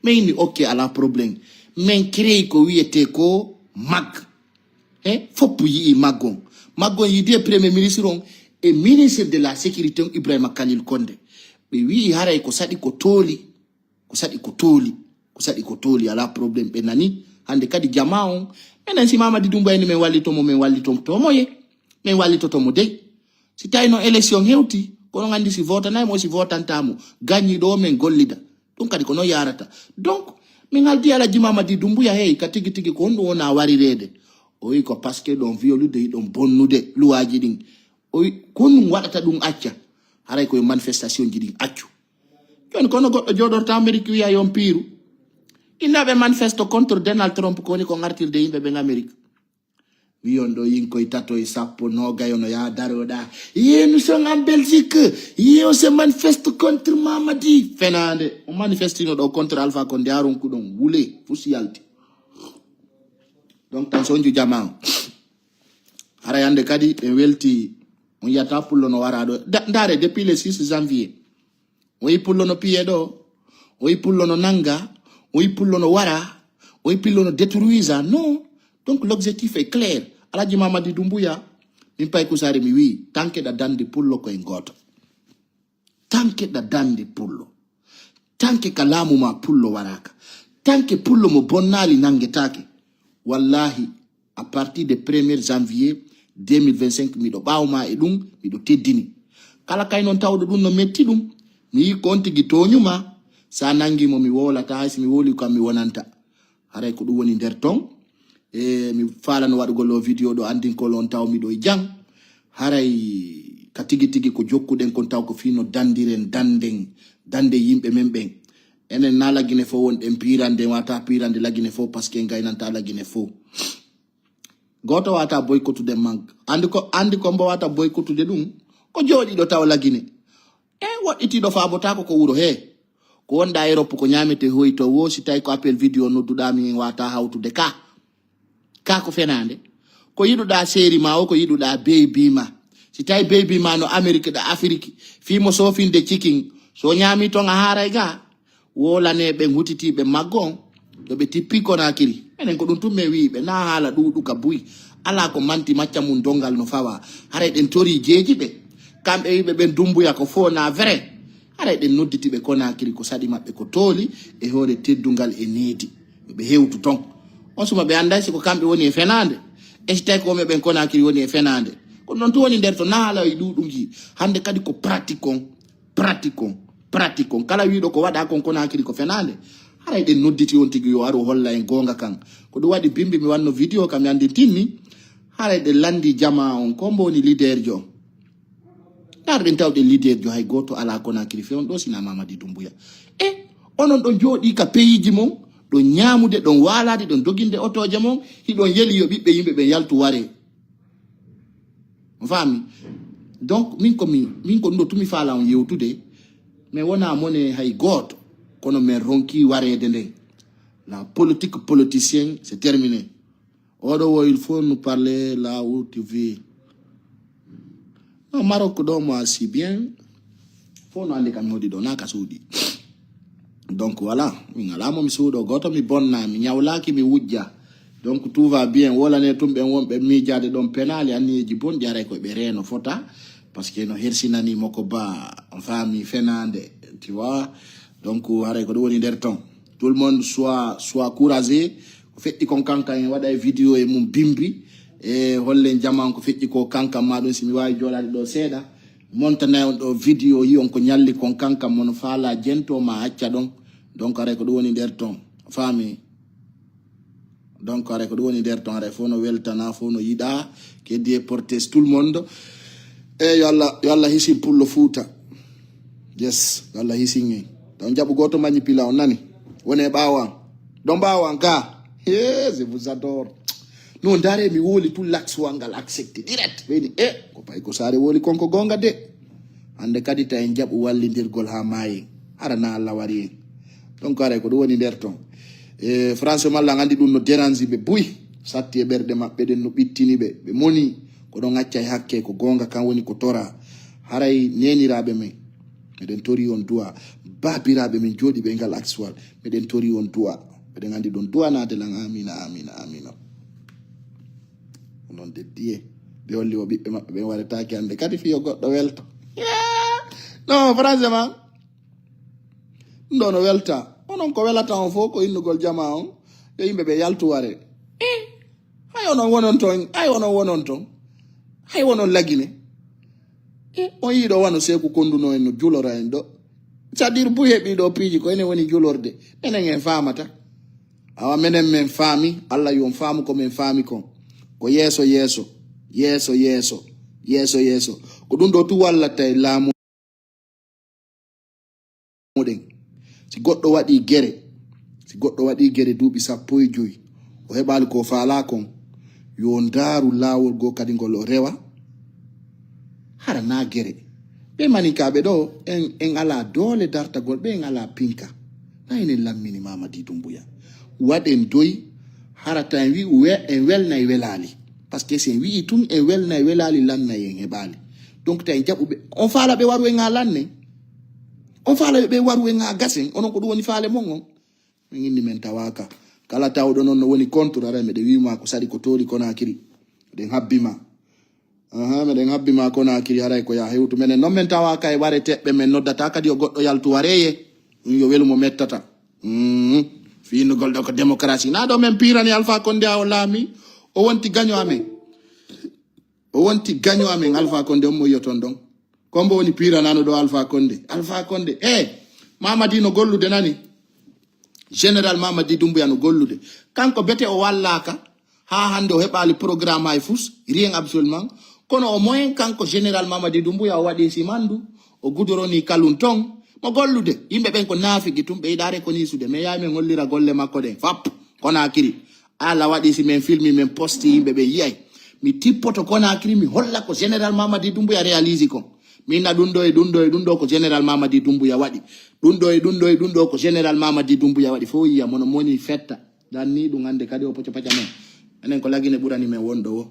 mais ni ok ala problème men créé ko wiete ko mag foppu yi magon yidi premier ministre on et ministre de la sécurité Ibrahima Khalil Condé be wi haray ko sadi ko toli ala problème be nani hande kadi jama on menen si Mamadi Doumbouya ni men wallito to moye men wallito to mo de si tayno élection hewti kono ngandi si vota nay mo si votantamo gagni do men gollida donc kadi kono yarata donc min haldi Alaji Mamadi Doumbouya hey katigi ko ndo wona warirede o wi ko parce que don violude don bonnude luwaji din o wi kon wadata dum acca haray ko manifestation jidi accu jon kono goddo jodorta Amerique wiya yon piru inabe manifesto contre Donald Trump ko ni ko ngartirde yimbe be Amerique wiyondo yinko itato isapo no gayono ya daroda nous sommes en Belgique on se manifeste contre Mamadi fenande on manifestino do contre Alpha Condé aron ku don wule fusiyalti donc tan sonju jama ara yande kadi be welti on yata pullo no warado ndare depuis le 6 janvier on pullo no piedo on pullo no nanga on pullo no wara on pullo no détruisa non donc l'objectif est clair Alaji Mamadi Doumbouya min pay ko sare mi wi tanke da dande pullo ko en goto tanke da dande pullo tanke kalamu ma pullo waraka tanke pullo mo bonnali nangetake wallahi à partir de 1er janvier 2025 mi do bawma e dum mi do teddini kala kay non tawdo dum no metti dum mi konti gi tonyuma sa nangi mo mi wolata si mi woli kam mi wonanta haray ko dum woni der ton mi falano wadugo lo video do andin ko lon taw mi do jang haray katigi ko jokkuden kon taw ko fino dandiren dande yimbe memben enen na lagine fo won den pirande wata pirande lagine fo parce que ngaynanta lagine fo goto wata boycottude mank andi ko mbo wata boycottude dum ko jodi do taw lagine woditi do faabota ko wuro he ko wonda Europe ko nyamete hoyto wo si tay ko appel video nodduda mi wata hawtude ka ko fenande ko yiduda série ma o ko yiduda baby ma si tay baby ma no Amerique da Afrique fi mo sofinde chicken so nyami to nga haray ga wola ne be ngutiti be magon do be tippi ko na kiri enen ko dum tumme wi be na hala du ka buy ala ko manti macca mun dongal no fawa haray den tori jeji be kambe wibe ben Doumbouya ko fo na vrai haray den nodditi be ko na kiri ko sadi mabbe ko toli e hore teddungal e needi be hewtu ton on suma be anda ko kambe woni e fenande e stay ko me ben ko na kiri woni e fenande ko non to woni der to na hala e dudungi hande kadi ko praticon kala wido ko wada kon ko na kiri ko fenande haray den nodditi on tigi yo aro holla en gonga kan ko do wadi bimbi mi wanno video kam yandi tinni haray de landi jama on kombo ni leader jo dar den tawde leader jo hay goto ala ko na kiri fe on do sina Mamadi Doumbouya onon don jodi ka peyiji mom do nyaamude don walade don doginde otoje mom hidon yeli yo bibbe yimbe be yaltu ware fami donc min ko ndo tumi fala on yewtude mais wona mone hay goto kono men ronki warede nden la politique politicien c'est terminé odo il faut nous parler là où tu vis no Maroc do moi si bien faut no ande kam modi do naka soudi donc voilà mi ngala mo mi soudo goto mi bonna mi nyawlaki mi wujja donc tout va bien wala ne tumbe wonbe mi jade don penali aniji bon diare ko be reno fota parce que no hersinani moko ba fami fenande, tu vois. Donc hare ko woni der ton tout le monde soit courageux ko fetti kon kanka en wada vidéo e mum bimbi e holle jaman ko fetti ko kanka ma don simi wawi jolade do seeda montana on do vidéo yi on ko nyalli kon kanka mon faala jento ma acca don donc hare ko woni der ton fami donc hare ko woni der ton hare fono weltana fono yida ke die portes tout le monde e yo Allah hisi pullo fuuta yes yo Allah hisi don jabu goto mañi pila on nani wone bawan don bawan ka je vous adore non dare mi woli tout l'axe wangal accepté direct beni ko pay ko sare woli konko gonga de ande kadi ta en jabu wallindirgol ha mayi arana Allah wari donc are ko do woni der ton France malla ngandi dum no dérange be buy satti e berde mabbe den no bittini be moni ko don acca hakke ko gonga kan woni ko tora haray nenirabe men meden tori on duwa babirabe min jodi be ngal actual meden tori on duwa meden andi don duwa na de lan amina non de die be holli o bibbe mabbe be warata ki ande kadi fiyo goddo welta no franchement ndono welta onon ko welata on fo ko innugol jama on yo yimbe be yaltu ware hay onon wonon ton hay wonon lagine on yiɗo wano seku konduno en no julora en ɗo c'est-à-dire bu heɓi ɗo piiji ko enen woni julorde enen en famata awa menen men faami Allah yon faamu ko men faami kon ko yeeso ko ɗum ɗo tu wallata e laamu ɗen si goɗɗo waɗi gere duuɓi 15 o heɓali ko faala kon yo ndaaru laawol go kadi ngol o rewa hara na gere be manikaɓe ɗo en ala dole dartagol ɓe en ala pinka na enen lammini Mamadi Doumbouya waɗen doyi harata en wi en welna e welali parce que sen wi tum en welna e welali lanna en heɓali donc ta en jaɓuɓe on faala ɓe waru en ha lanne on faala ɓe waru en ha gasen onon ko ɗum woni faale mon on min inni men tawaka kala tawɗo noon no woni contre ara meɗe wima ko saɗi ko tori Conakry ɗen habbima meɗen habbima Conakry haray ko ya hewtu menen non men tawa kay ware teɓɓe men noddata kadi o goɗɗo yaltu wareye yo welu mo mettata fiinugol ɗo ko démocratie na ɗo men pirani Alpha Condé o laami o wonti gaño amen Alpha Condé on mo yiyoton ɗon kombo woni piranano ɗo Alpha Condé Mamadi no gollude nani général Mamadi Doumbouya no gollude kanko bete o wallaka ha hande o heɓali programme ay fus rien absolument kono o moyen kanko général Mamadi Doumbouya o waɗi simandu o gudoroni kalun ton mo gollude yimɓe ɓen ko naafigi tum ɓe yiɗare ko nisude mais yawi men hollira golle makko ɗen fap Conakry ala waɗi si men filmi men posti yimɓe ɓe yiyay mi tippoto Conakry mi holla ko général Mamadi Doumbouya réalise kon minna ɗum ɗo ko général Mamadi Doumbouya waɗi ɗum ɗo ko général Mamadi Doumbouya waɗi fo yiya mono moni fetta dan ni ɗum hande kadi o poco paca men enen ko lagine ɓurani men wonɗo o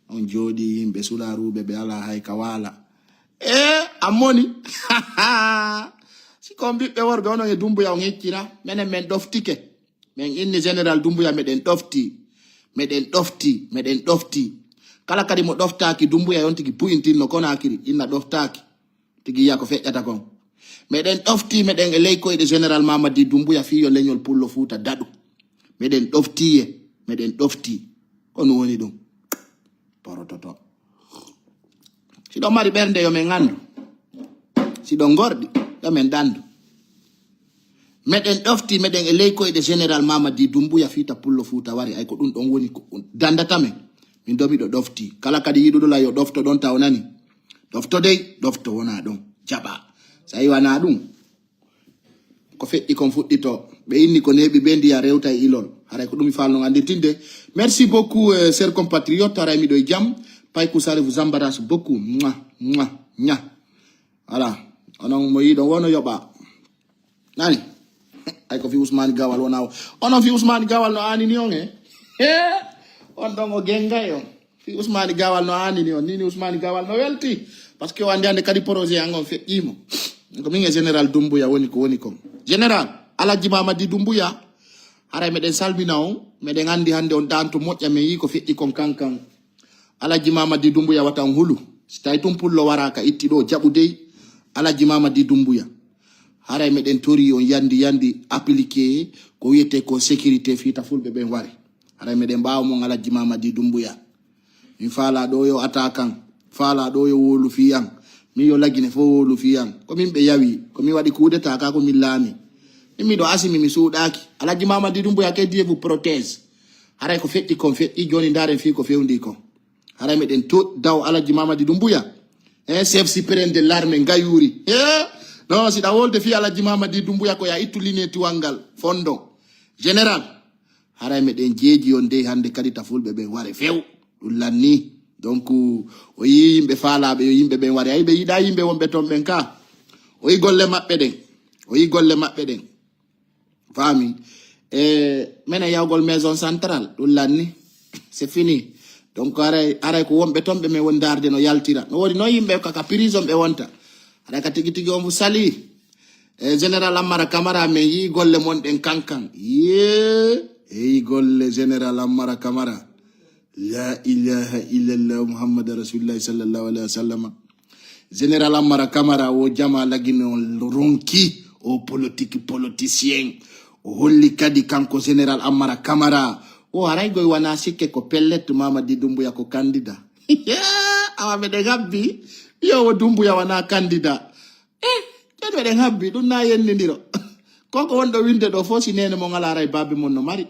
on jooɗi yimɓe sularuɓe ɓe ala hay ka waala ammoni si kon ɓiɓɓe worɓe onon e Doumbouya on heccira menen men ɗoftike men inni général Doumbouya meɗen ɗofti kala kadi mo ɗoftaki Doumbouya yon tigi puyintinno Conakry inna ɗoftaki tigi yiya ko feƴƴata kon meɗen ɗofti meɗen e ley koyɗe général Mamadi Doumbouya fiyo leñol pullo Fuuta daɗu meɗen ɗofti kono woni ɗum porototo siɗon mari ɓernde yo men andu siɗon gorɗi yo men dandu meɗen ɗofti meɗen e ley koyɗe général Mamadi Doumbouya fiita pullo Fuuta wari ay ko ɗum ɗon woni ko dandata men min do miɗo ɗofti kala kadi yiɗuɗola yo ɗofto ɗon taw nani ɗofto dey ɗofto wona ɗon jaɓa sa yi wana ɗum ko feƴƴi kon fuɗɗito ɓe inni ko neɓi ɓe ndiya rewta e ilol haray ko ɗum mi falno andirtinde merci beaucoup chers compatriotes haray miɗo e jaam Paykou Sarr vous embarrasse beaucoup ña voilà onon mo yiɗon wono yoɓa nani ay ko fi Ousmane Gawal wona o onon fi Ousmane Gawal no anini on on ɗon o gengay on fi Ousmane Gawal no anini on nini Ousmane Gawal no welti par ce que o andi hande kadi projet an on feƴƴimo ko min e général Doumbouya woni ko woni kon général Alaji Mamadi Doumbouya haray meɗen salmina on meɗen andi hande on danto moƴƴa men yi ko feƴƴi kon kankan Alaji Mamadi Doumbouya watan hulu stay tum pullo waraka itti do jabudey Alaji Mamadi Doumbouya haray meɗen tori on yandi appliqué ko wiyete ko sécurité fita fulɓe ɓen wari haray meɗen mbawa mon Alaji Mamadi Doumbouya mi faala ɗo yo attaquant faala ɗo yo wolu fiyan mi yo lagine fo wolu fiyan ko min ɓe yawi ko mi waɗi kudeta ka ko min laami min miɗo asimi mi suuɗaki Alaji Mamadi Doumbouya ke Dieu vous protège haray ko feƴƴi kon feƴƴi joni ndaren fi ko fewndi ko haray meɗen to daw Alaji Mamadi Doumbouya chef suprême de l'armée ngayuri non si da wolde fi Alaji Mamadi Doumbouya ko ya ittu ligne tuwangal fondo général haray meɗen jeeji on de hande kadi tafulɓe ɓen ware few ɗum lanni donc o yi yimɓe faalaɓe yo yimɓe ɓen ware ay ɓe yiɗa yimɓe wonɓe ton ɓen ka o yi golle maɓɓe ɗen faami menen yawgol maison centrale ɗum lanni c'est fini donc aray ko wonɓe ton ɓe men woni darde no yaltira no woni noon yimɓe kaka prison ɓe wonta aɗa ka tigi on mo sali général Ammara Camara men yi golle mon ɗen kankan yi golle général Ammara Camara la ilaha illallah muhammad rasulullah sallallahu alaihi wasallam général Ammara Camara o jama lagino ronki o politicien o holli kadi kanko général Ammara Camara o haray goy wana sikke ko pellet Mamadi Doumbouya ko candidat awa meɗen habbi yo Doumbouya wana candidat ƴen meɗen habbi ɗum na yennidiro koko wonɗo winde ɗo fo si nene mo ngala ray babi mon no mari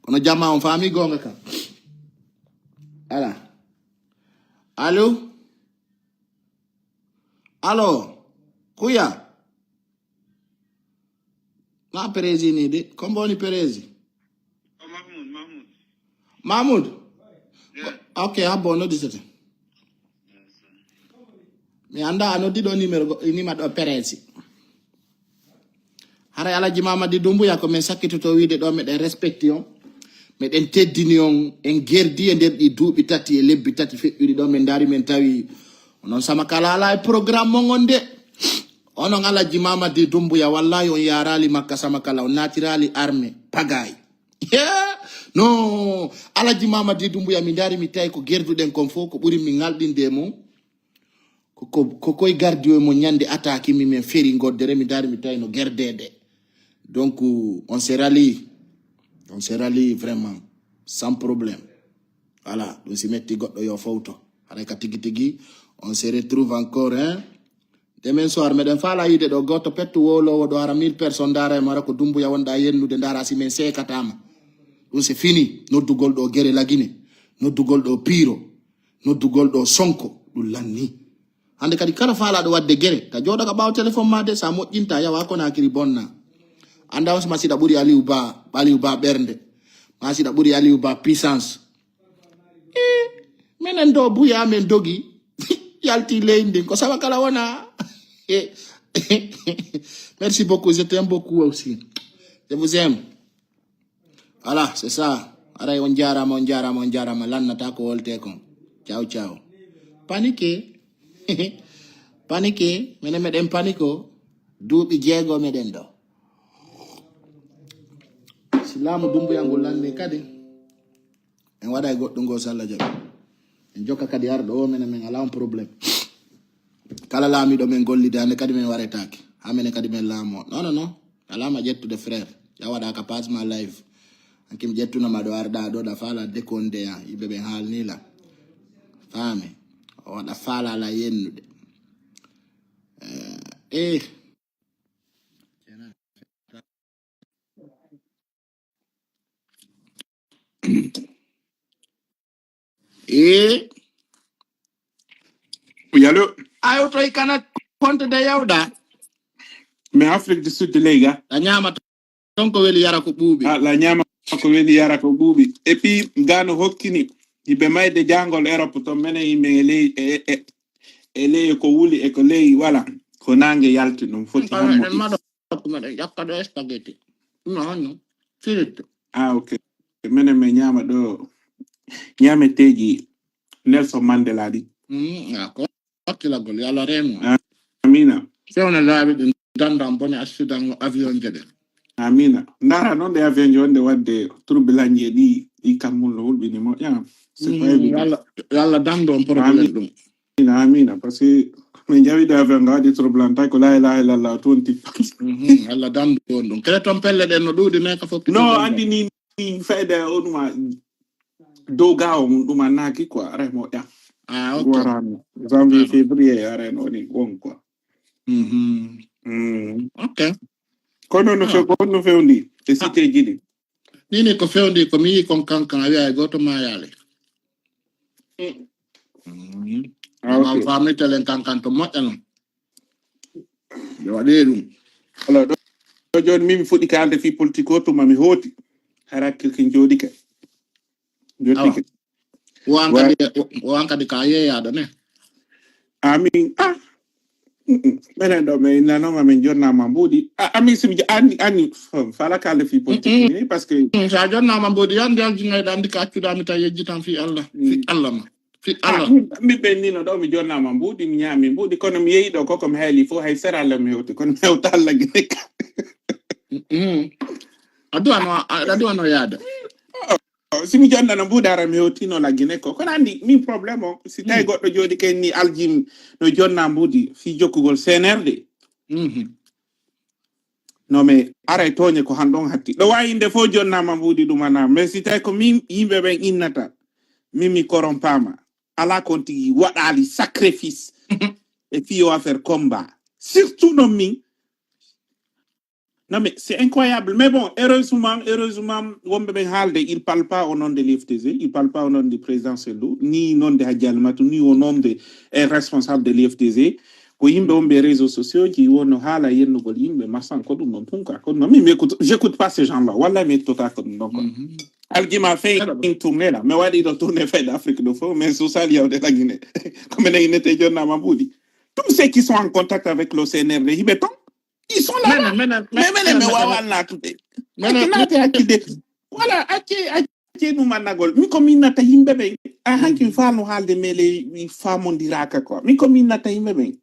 kono jamma on faami gonga kam ala allo kuya na perezi ni de komboni perezi Mahmoud yeah. Okay abo no disete mi anda ano dido numero nima do perezi haray Alaji Mamadi Doumbouya ko men sakkitoto wiide do meɗen respecti on meɗen teddini on en gerdi e nder ɗi duuɓi tati e lebbi tati feƴƴuɗi ɗo men dari men tawi onon sama kala ala e programme mon on de onon Alaji Mamadi Doumbouya wallahi on yarali makka sama kala on natirali armée pagay no Alaji Mamadi Doumbouya mi dari mi tawi ko gerduɗen kon fof ko ɓuri mi ngalɗinde mum koye gardi o mo ñande attaque mi men feri goddere mi dari mi tawi no gerdede donc on se rallie vraiment sans problème voilà ɗum si metti goɗɗo yo fawto haɗa ka tigi on se retrouve encore demain soir meɗen faala yide ɗo goto petto wolowo ɗo ara 1000 personnes dara e mara ko Doumbouya wonɗa yennude dara si men sekatama ɗum c'est fini noddugol ɗo guere lagine noddugol ɗo piro noddugol ɗo sonko ɗum lanni hande kadi kala faalaɗo wadde guere ka joɗo ka ɓaw téléphone ma de sa moƴƴinta yawa Konakiri bonna anda on ma siɗa ɓuuri Aliou Ba ɓernde ma siɗa ɓuuri Aliou Ba puissance minen do buya men dogi yalti leydi ko sawa kala wona merci beaucoup je t'aime beaucoup aussi je vous aime voilà c'est ça aray on jarama lannata ko wolte kon ciao panique minen meɗen panique duuɓi 6 meɗen ɗo silamu Doumbouya ngol lanni kadi en waɗa e goɗɗo ngo so Allah jaɓi en jokka kadi arɗo o menen men ala on probléme kala laamiɗo men gollide hande kadi men waretake ha menen kadi men laamo non alama ƴettude frère ya waɗa ka page ma live hanki mi ƴettunoma ɗo arɗa ɗo ɗa faala déconde ya yimɓe ɓen haalnila faami o waɗa faala ala yennude Oui, allô? ayo toy kana konte de yawɗa Mais Afrique du Sud lega. a ñama ton ko weli yara ko ɓuuɓi La ñama ko weli yara ko ɓuuɓi. Et puis gano hokkini yimɓe mayde jangol Europe to menen yimɓe e ley ko wuli e ko ley voilà ko nangue yalti ɗum foti maɗo ƴakka ɗo spaghetti non firit ok menen min ñama ɗo ñameteji Nelson Mandela ɗi ko hakkilagol yo Allah reno amina fewna laaɓi ɗi dandan bone accident avion jeɗe Amina. Ndara non de avenue de wadde troublanye di kamul lo bi ni mo ya. C'est pas évident. Yalla dam don problème dum. Amina parce que men jawi de avenue di troublanta ko la ilaha illallah 20. Yalla dam don dum. Kele ton pelle den no dudi nek fo. No andi ni fede onuma doga o duma naki quoi remo ya. Ah ok. Guarani. Janvier février arène oni bon quoi. Ok. Kono no fe undi te cité jidi. Nini ko fewndi ko mi kon kankan wi goto ma yale. Ma famille telen kankan to moƴƴano. Yo waɗe ɗum. Alors ɗo joni min fuɗɗi kalde fi politique o tuma mi hooti harakkil kin jooɗi ke jottike wan kadi ka yeeyaɗo ne amin minen ɗo min nanoma min jonnama mbuuɗi amin simi anni fala kalde fi politique ni par ce que sa jonnama mbuuɗi yande yaljinayɗa andi ka accuɗami ta yejjitan fi Allah fi Allah ma fi Allah mi ɓennino ɗo mi jonnama mbuuɗi mi ñaami mbuuɗi kono mi yeeyi ɗo koko mi heeli fof hay seralla mi hewti kono mi hewta Allah guineka aduwano yaada simi jonnano mbuudara mi hewtino la guine ko kono andi min probléme o si tawi goɗɗo jooɗi ken ni aljim no jonna mbuudi fi jokkugol CNRD no mais ara toñe ko hanɗon hatti ɗo wawi nde fof jonnama mbuudi ɗumana mais si tawi ko min yimɓe ɓen innata min mi corrompama ala kon tigi waɗali sacrifice e fiyo affaire combat surtout non min. Non mais c'est incroyable. Mais bon, heureusement, Wombe Ben Halde, il ne parle pas au nom de l'IFTZ, il ne parle pas au nom du président Selou, ni au nom de Hadjal Matou, ni au nom des responsables de l'IFTZ. Ko yimbe on les réseaux sociaux qui wono hala yenno gol yimbe masan ko dum non tunka ko non mais j'écoute pas ces gens là wala mais tota ko non ko algi ma fait une tournée là mais wadi do tournée fait d'Afrique do fo mais social ya de la Guinée comme ne nete jonna mabudi tous ceux qui sont en contact avec le CNRD hibeton ils sont là mais wawal na tude voilà ake nous managol mi ko minata yimbe be a hanki faamu halde mele mi famondiraka quoi mi ko minata yimbe be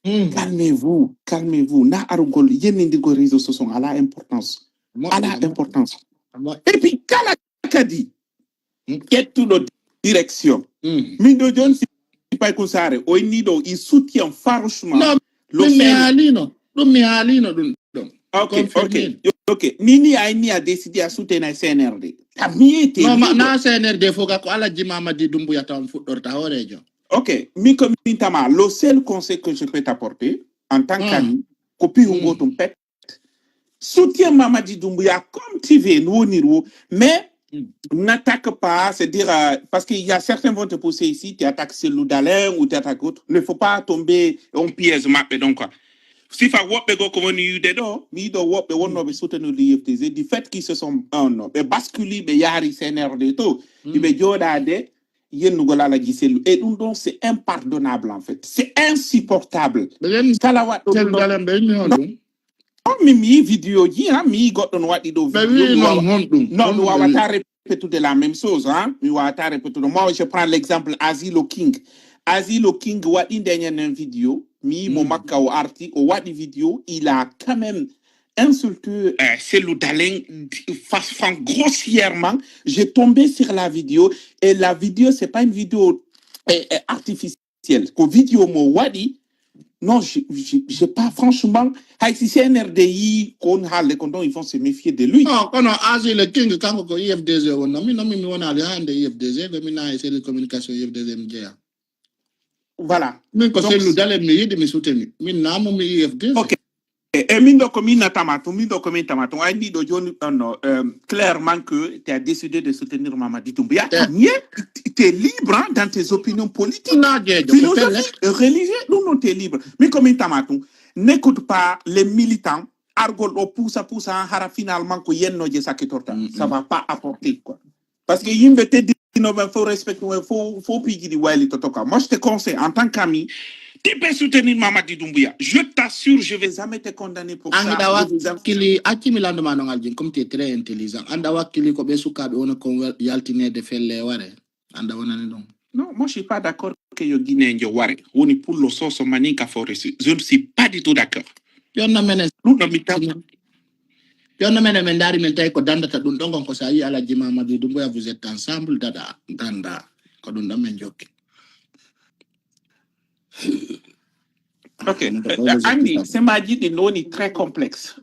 calmez-vous na arugol yennindigo réseaux sociaux à la importance et puis kala kadi kettuɗo direction min ɗo joni si pay ko sare o niɗo il soutient franchement mi haalino ɗum ok nini ayni a décidé à soutenir CNRD na CNRD foga ko ala Mamadi Doumbouya tan fuɗɗorta hoorejo. Ok, le seul conseil que je peux t'apporter en tant qu'ami, copie ou ton pet, soutiens Mamadi Doumbouya comme tu veux, mais n'attaque pas, c'est-à-dire, parce qu'il y a certains vont te pousser ici, tu attaques Selou Dalein ou tu attaques autre, il ne faut pas tomber en piège, donc quoi. Si fa woppe go ko woni yude do mi do woppe wonno be soutenir l'IFTZ du fait qu'ils se sont be basculi be yari CNRD to be jodade yennugol ala giselu et dum donc c'est impardonnable en fait c'est insupportable kala waddo mi vidéo ji mi goddo no wadi do non wawata répéter la même chose mi wawata répéter moi je prends l'exemple Asilo King wadi dernière vidéo mi mo makka o arti o wadi vidéo il a quand même insulté Selou Dalein grossièrement. J'ai tombé sur la vidéo et la vidéo c'est pas une vidéo artificielle ko vidéo mo wadi non j'ai pas franchement si CNRDI kon halle kon donc ils vont se méfier de lui kono Asilo King kanko ko IFDZ wonna mi wona ali hande IFDZ ko mi na série communication IFDZ mi jeya. Voilà. Min ko Selou Dalein mi yidi mi soutenu min namo mi IFDZ. Ok. Et min do ko min tamato ay ni do joni clairement que tu as décidé de soutenir Mamadi Doumbouya. Tu es libre dans tes opinions politiques, philosophiques, religieuses. Non, tu es libre. Mais comme tamato, n'écoute pas les militants argol o poussa hara finalement ko yenno je sakitorta. Ça va pas apporter quoi. Parce que yimbe te dit non faut respecter faut pigi di wali totoka. Moi je te conseille en tant qu'ami tu peux soutenir Mamadi Doumbouya. Je t'assure, je ne vais jamais te condamner pour ça. Comme tu es très intelligent. Non, moi je ne suis pas d'accord que le Guinéen on est pour le sauce manika forest. Je ne suis pas du tout d'accord. Yon no mene mendari mentai ko danda ta dun dongon ko sayi ala jima Mamadi Doumbouya vous êtes ensemble dada danda ko dun men jokki. Ok, Andy, c'est m'a dit de non est très complexe,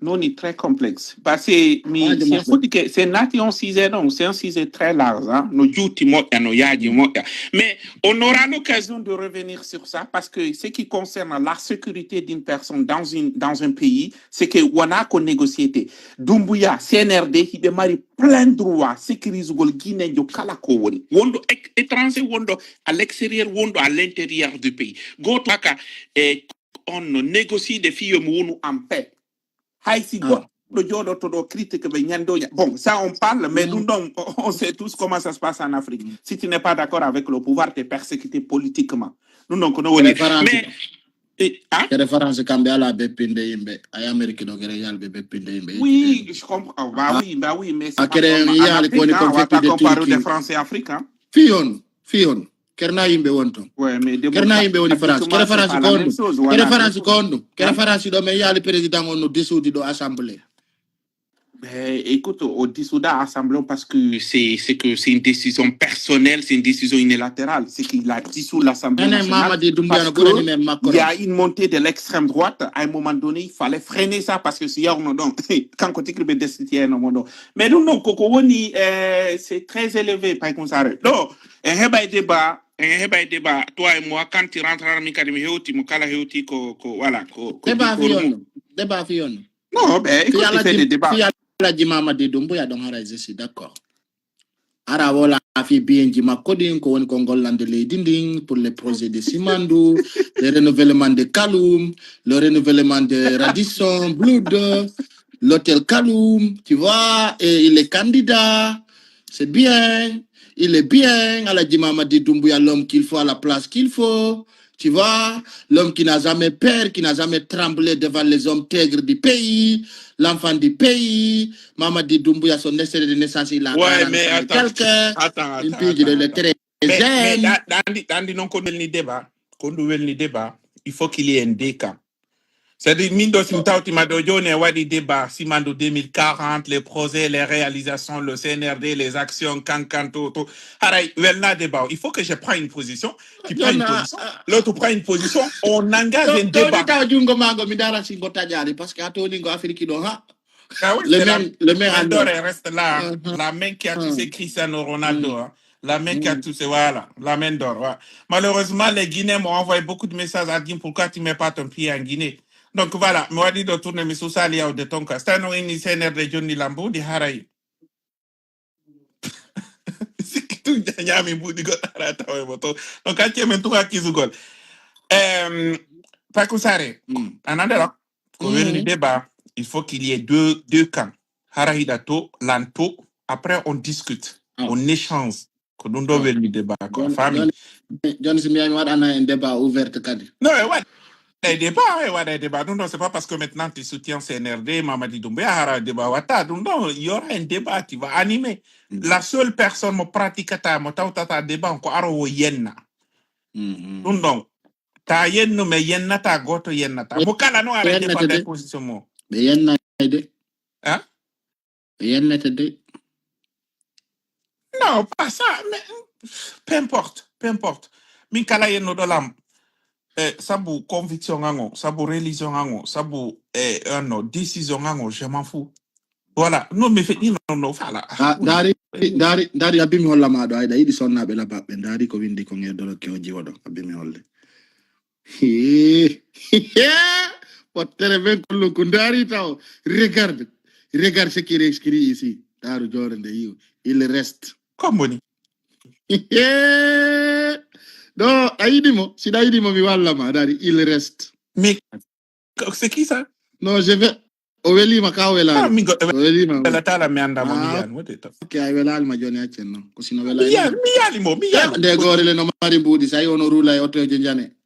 parce que c'est un foot que c'est nation 6 non, c'est un 6 très large, hein. Nos jouti moya, nos yadi moya. Mais on aura l'occasion de revenir sur ça parce que ce qui concerne la sécurité d'une personne dans un pays, c'est que on a qu'on négocié. Doumbouya, CNRD, il demande plein de droits, sécurise le Guinée, de Kalako, wondo étranger, wondo à l'extérieur, wondo à l'intérieur du pays. Go to on négocie des filles en paix. Bon, ça on parle, mais nous, on sait tous comment ça se passe en Afrique. Si tu n'es pas d'accord avec le pouvoir, tu es persécuté politiquement. Nous, donc, on mais... référence à la Bepinde Imbe, à l'Amérique, oui, je comprends. Bah oui, mais c'est pas on va pas comparer des Français et Africains. Fion. Kerna Imbe wonto. Ouais, mais Kerna Imbe woni France. Quelle référence kondo? Quelle référence do me yali président on dissoudre do assemblée. Écoute, au dissoudre assemblée parce que c'est une décision personnelle, c'est une décision unilatérale, c'est qu'il a dissous l'assemblée nationale. Il y a une montée de l'extrême droite. À un moment donné, il fallait freiner ça parce que si on donc quand côté que mais non, Kokowoni, c'est très élevé par contre ça. Non, débat, toi et moi, quand tu rentres à l'Amicadémie, débat fion. Non, ben, écoute, il fait des débats. La Mamadi Doumbouya donc je d'accord. Ara wala fi bien jima coding ko woni Congolande les dinding pour les projets de Simandou, le renouvellement de Kaloum, le renouvellement de Radisson, Blood, l'hôtel Kaloum, tu vois, et il est candidat, c'est bien, il est bien, à la Mamadi Doumbouya l'homme qu'il faut à la place qu'il faut. Tu vois, l'homme qui n'a jamais peur, qui n'a jamais tremblé devant les hommes tègres du pays, l'enfant du pays, Mamadi Doumbouya, son extrait de naissance, il a mais attends. Mais non qu'on le débat, il faut qu'il y ait un déca. C'est-à-dire, Mindo Simtauti Madojone, Wadi débat, Simando 2040, les projets, les réalisations, le CNRD, les actions, Kankanto, tout. Débat. Il faut que je prenne une position, tu prends une position, l'autre prend une position, on engage un débat. Parce qu'à le main reste là, la main qui a tous écrit Cristiano Ronaldo, la main qui a tous, voilà, la main d'or. Ouais. Malheureusement, les Guinéens m'ont envoyé beaucoup de messages à dire pourquoi tu ne mets pas ton pied en Guinée. Donc voilà, moi je dis de tourner mes sous-salias de ton cas. C'est un initiateur de Johnny Lambo, de Haraï. C'est qui tout le monde a dit donc quand tu es maintenant à Kizugol. Pas que ça arrive. En andalou, quand il y a un débat, il faut qu'il y ait deux camps. Haraï Dato, Lanto, après on discute, on échange. Quand on doit le débat, quoi. Famille. John Simiami, on a un débat ouvert. Non, mais ouais. Des débats. Non, c'est pas parce que maintenant tu soutiens CNRD, Mamadi Doumbouya, débat Wata. Non, il y aura un débat qui va animer. La seule personne qui pratique un débat, encore aro yenna. Non, ta yenno me yenna ta goto yenna ta. Mokala no arrêté pas des positions. Mais yenna ide. Hein? Yenna te. Non, pas ça, mais peu importe. Mikala yenno dolam. Sabu conviction ango, sabu religion ango, sabu décision ango, je m'en fous. Voilà, non mais fait non voilà. Dari abimi holla ma do ayda yidi sonna be la babbe dari ko windi ko ngeddo ko jiwodo abimi holle. Pottere ben kullu ko dari taw regarde ce qui est écrit ici. Daru jorende il reste. Comme non, Aïdimo, si Aïdimo mi wallama, il reste. Mais c'est qui ça? Non, je vais. Oveli makawela. Ah, mingo. Oveli ma. La tala me anda miyan. Ok, Ovela ma joni accenno. Così no vela. Miyali. De gore le no mari budi sai ono rula e otto jenjane.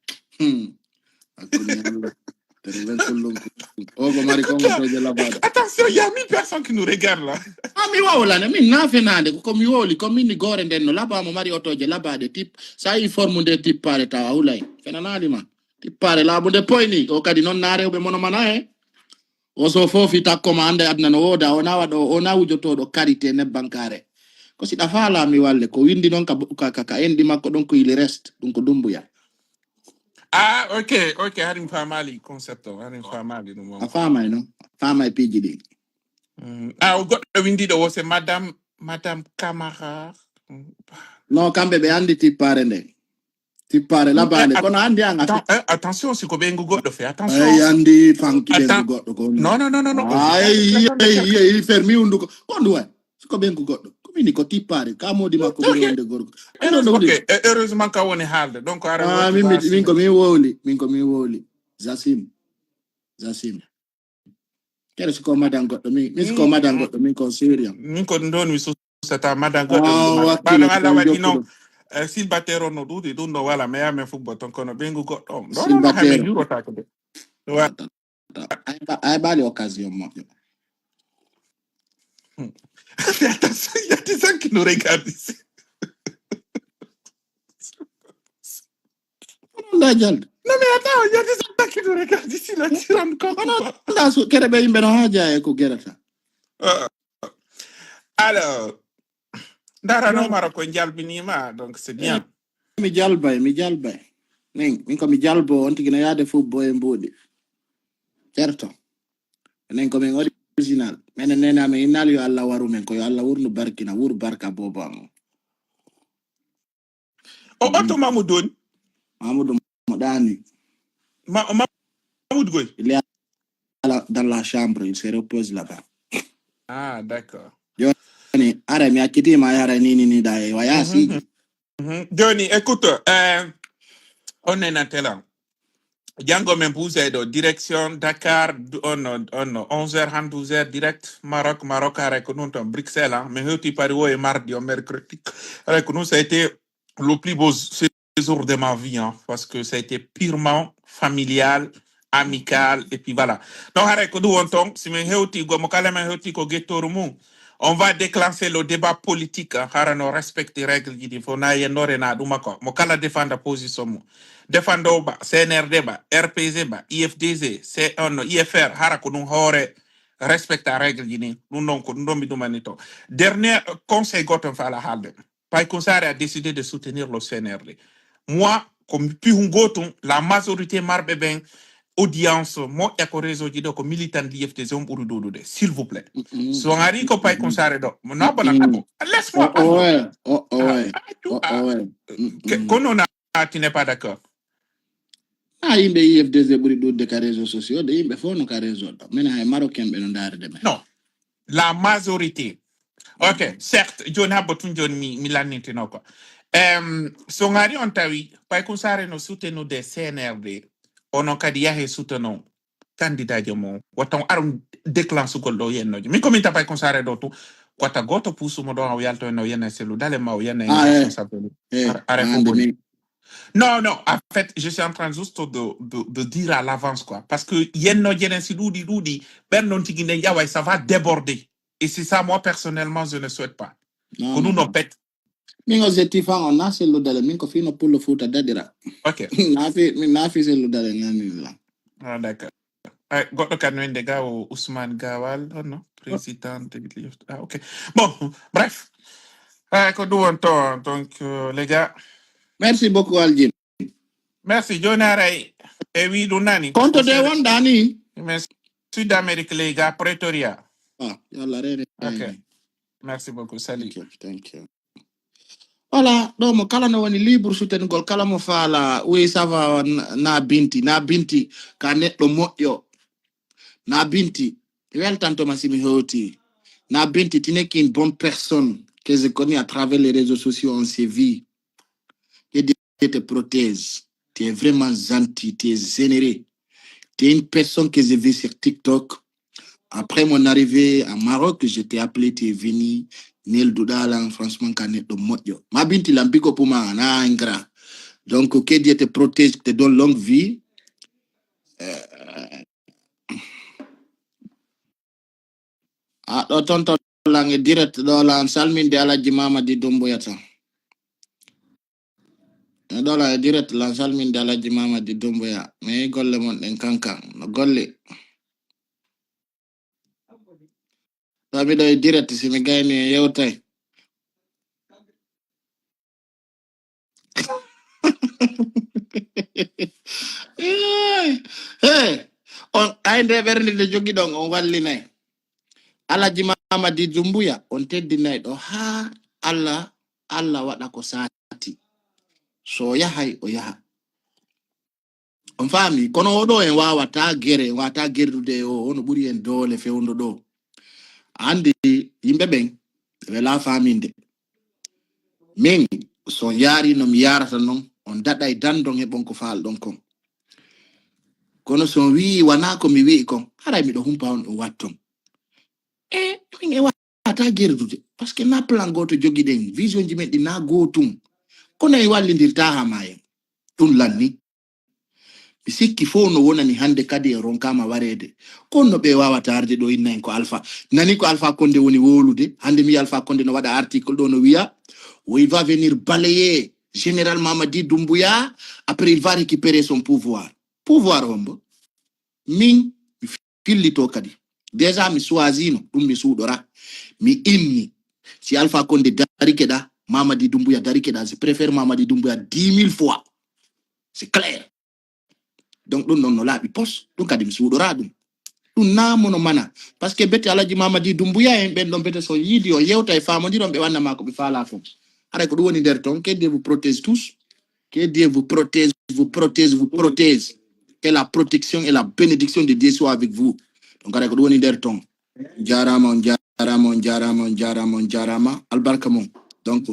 Attention, il y a 1000 personnes qui nous regardent là. Ah, mi wawla ne min na fenande ko mi woli ko min gore den no laba mo mari otoje laba de type sa i forme de type pare ta wulay fenana lima type pare labo de poyni o kadi non naare be mono mana oso fofi ta commande adna no woda ona wado ona wujoto do karité ne bankare ko si da fala mi walle ko windi non ka endi makko don ko il reste dum ko dumbuya Ah, ok, harim famali concept harim famali no mon. afama no fama e piji di Ah, o goddo windi do wose madame Camara. no kambe be andi ti pare la bale kono andi anga fi Attention, si ko bengu goddo fe ay attention. andi fanki bengu Attends. goddo ko No. ay ay fermi undu ko ndu ko bengu goddo ko mini ko ti pare ka modi makko buri wonde gorko ando no Ok, heureusement ka woni halde. Donc ara ah woti basi. min ko mi woli Zasim kere ko madan goddo min ko madan goddo min ko serious Min ko ndon mi sata madan goddo wakkile bana ala ko wadi jokkudo non silbatero no dudi dun no wala me ame football ton kono bengu goddo no ha men Silbatero euro ta ko de. ay bali occasion mo Attention, il y a des gens qui nous regardent ici. la jalde Non mais attends, il y a des gens qui nous regardent ici là, tu rends compte ou pas? nda so kere be yimbe no haja e ko gerata Alors, Dara no Maroko njalbinima, donc c'est bien. mi jalbay min ko mi jalbo on tigi na yade fu boy mbodi certo nen ko min original men nena me inal yo Allah waru men ko yo Allah wurnu barkina wur barka bobo am Oto Mamoudou, Mamadou Modani Mamoudou Goy. il est dans la chambre il se repose là-bas Ah, d'accord. Johnny ara mi akiti ma yara nini da wa ya sigi Johnny, écoute, on est dans Django Membouzedo, direction Dakar, on 11h, 12h, direct Maroc, avec nous, Bruxelles, hein, mais tu pario et mardi, mercredi. Avec nous, ça a été le plus beau séjour de ma vie, hein, parce que ça a été purement familial, amical, et puis voilà. Donc, avec nous, on va déclencher le débat politique, on respecte les règles, il faut na yenore na dumako, mo kala défendre position défendre ba CNRD ba RPZ ba IFDZ c'est on IFR hara ko dum hore respecte la règle ni non ko dum dumanito dernier conseil goton fa la halde Pai Konsare a décidé de soutenir le CNRD moi comme puis goton la majorité marbe ben audience mo e ko réseau di do ko militant di IFDZ on buru dodude s'il vous plaît so ngari ko Pai Konsare do no bona laisse-moi parler kono na tu n'es pas d'accord. yimbe IFDZ buri dudde ka réseaux sociaux de yimbe fo no ka réseau do men hay marocain be no darde men non la majorité ok certes John Habotun John Milanite no quoi so ngari on tawi Pai Konsare no soutenu de CNRD ono kadi yahe soutenu candidat jomo waton arum déclenche ko do yenno mi ko min ta Pai Konsare do to kota goto pusu mo do o yalto no yena selu dale ma o yena responsable non, en fait, je suis en train juste de dire à l'avance, quoi. Parce que yenno yenensi doudi, bernon tigine yawa, ça va déborder. Et c'est ça, moi, personnellement, je ne souhaite pas. Que nous, non, pète. Mingo zetifan on a selu dale min ko fino pulo futa dadira. Ok. Nafi selu dale nani la. Ah, d'accord. Goto kanwen de gars au Ousmane Gawal, oh non, président de ah, ok. Bon, bref. Donc, les gars. Merci beaucoup, Aljim. Merci, Jonaray. Et oui, Lunani. Konto de Wandani. Merci, Sud-Amérique, les gars, Pretoria. Ah, yalla rere. Ok. Merci beaucoup. Salut. Thank you. Voilà, donc kala no woni libre souten gol kala mo fala oui ça va na binti ka neddo moƴƴo na binti weltanto masimi hoti na binti tu n'es qu'une bonne personne que je connais à travers les réseaux sociaux on s'est vu que Dieu te protège tu es vraiment gentil tu es généreux tu es une personne que j'ai vue sur TikTok après mon arrivée à Maroc je t'ai appelé tu es venu Nil Doudala, franchement, canet de moyo. Ma binti l'ambico pour ma na ingra. Donc, que Dieu te protège, te donne longue vie. Tonton lang direct do la salmin de ala jimama di domboyata. Do la direct la salmin de ala jimama di domboya. Mais golle mon en kankan. No golle. Sabi do direct si mi gayni yewtay. Hey, on ainde bernde de jogi don on walli nay. Alaji Mamadi Doumbouya on teddinay do ha Allah wada ko sati. So yahay o yaha. On fami kono odo en wawata gerdude o ono buri en dole fewndo do. Andi yimbe ben wela faminde. Min so yari no mi yarata non on daday dandon e bonko faal don kon. Kono so wi wana ko mi wi kon haray mi do humpa on watton. Min e wata gerdude parce que na plan goto jogi den vision ji men di na gotum kono e wallindirta ha mayen dun lanni mi sikki fo no wonani hande kadi e ronkama warede kono be wawata arde do inna en ko alpha nani ko alpha konde woni wolude hande mi alpha konde no wada article do no wiya il va venir balayer général Mamadi Doumbouya après il va récupérer son pouvoir hombo min mi fillito kadi déjà mi choisino dum mi sudora mi inni si alpha konde dari keda Mamadi Doumbouya dari keda je préfère Mamadi Doumbouya 10 000 fois c'est clair. Donc ɗum non no laaɓi pos ɗum kadi mi suuɗora ɗum namono mana parce que bete Alaji Mamadi Doumbouya en ɓen ɗon bete so yiidi o yewta e famodiron ɓe wannama ko ɓe faala fof haɗa ko ɗum woni nder toon que Dieu vous protège tous, que Dieu vous protège que la protection et la bénédiction de Dieu soit avec vous. Donc haɗa ko ɗum woni nder toon jarama albarka mon. Donc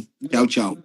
ciao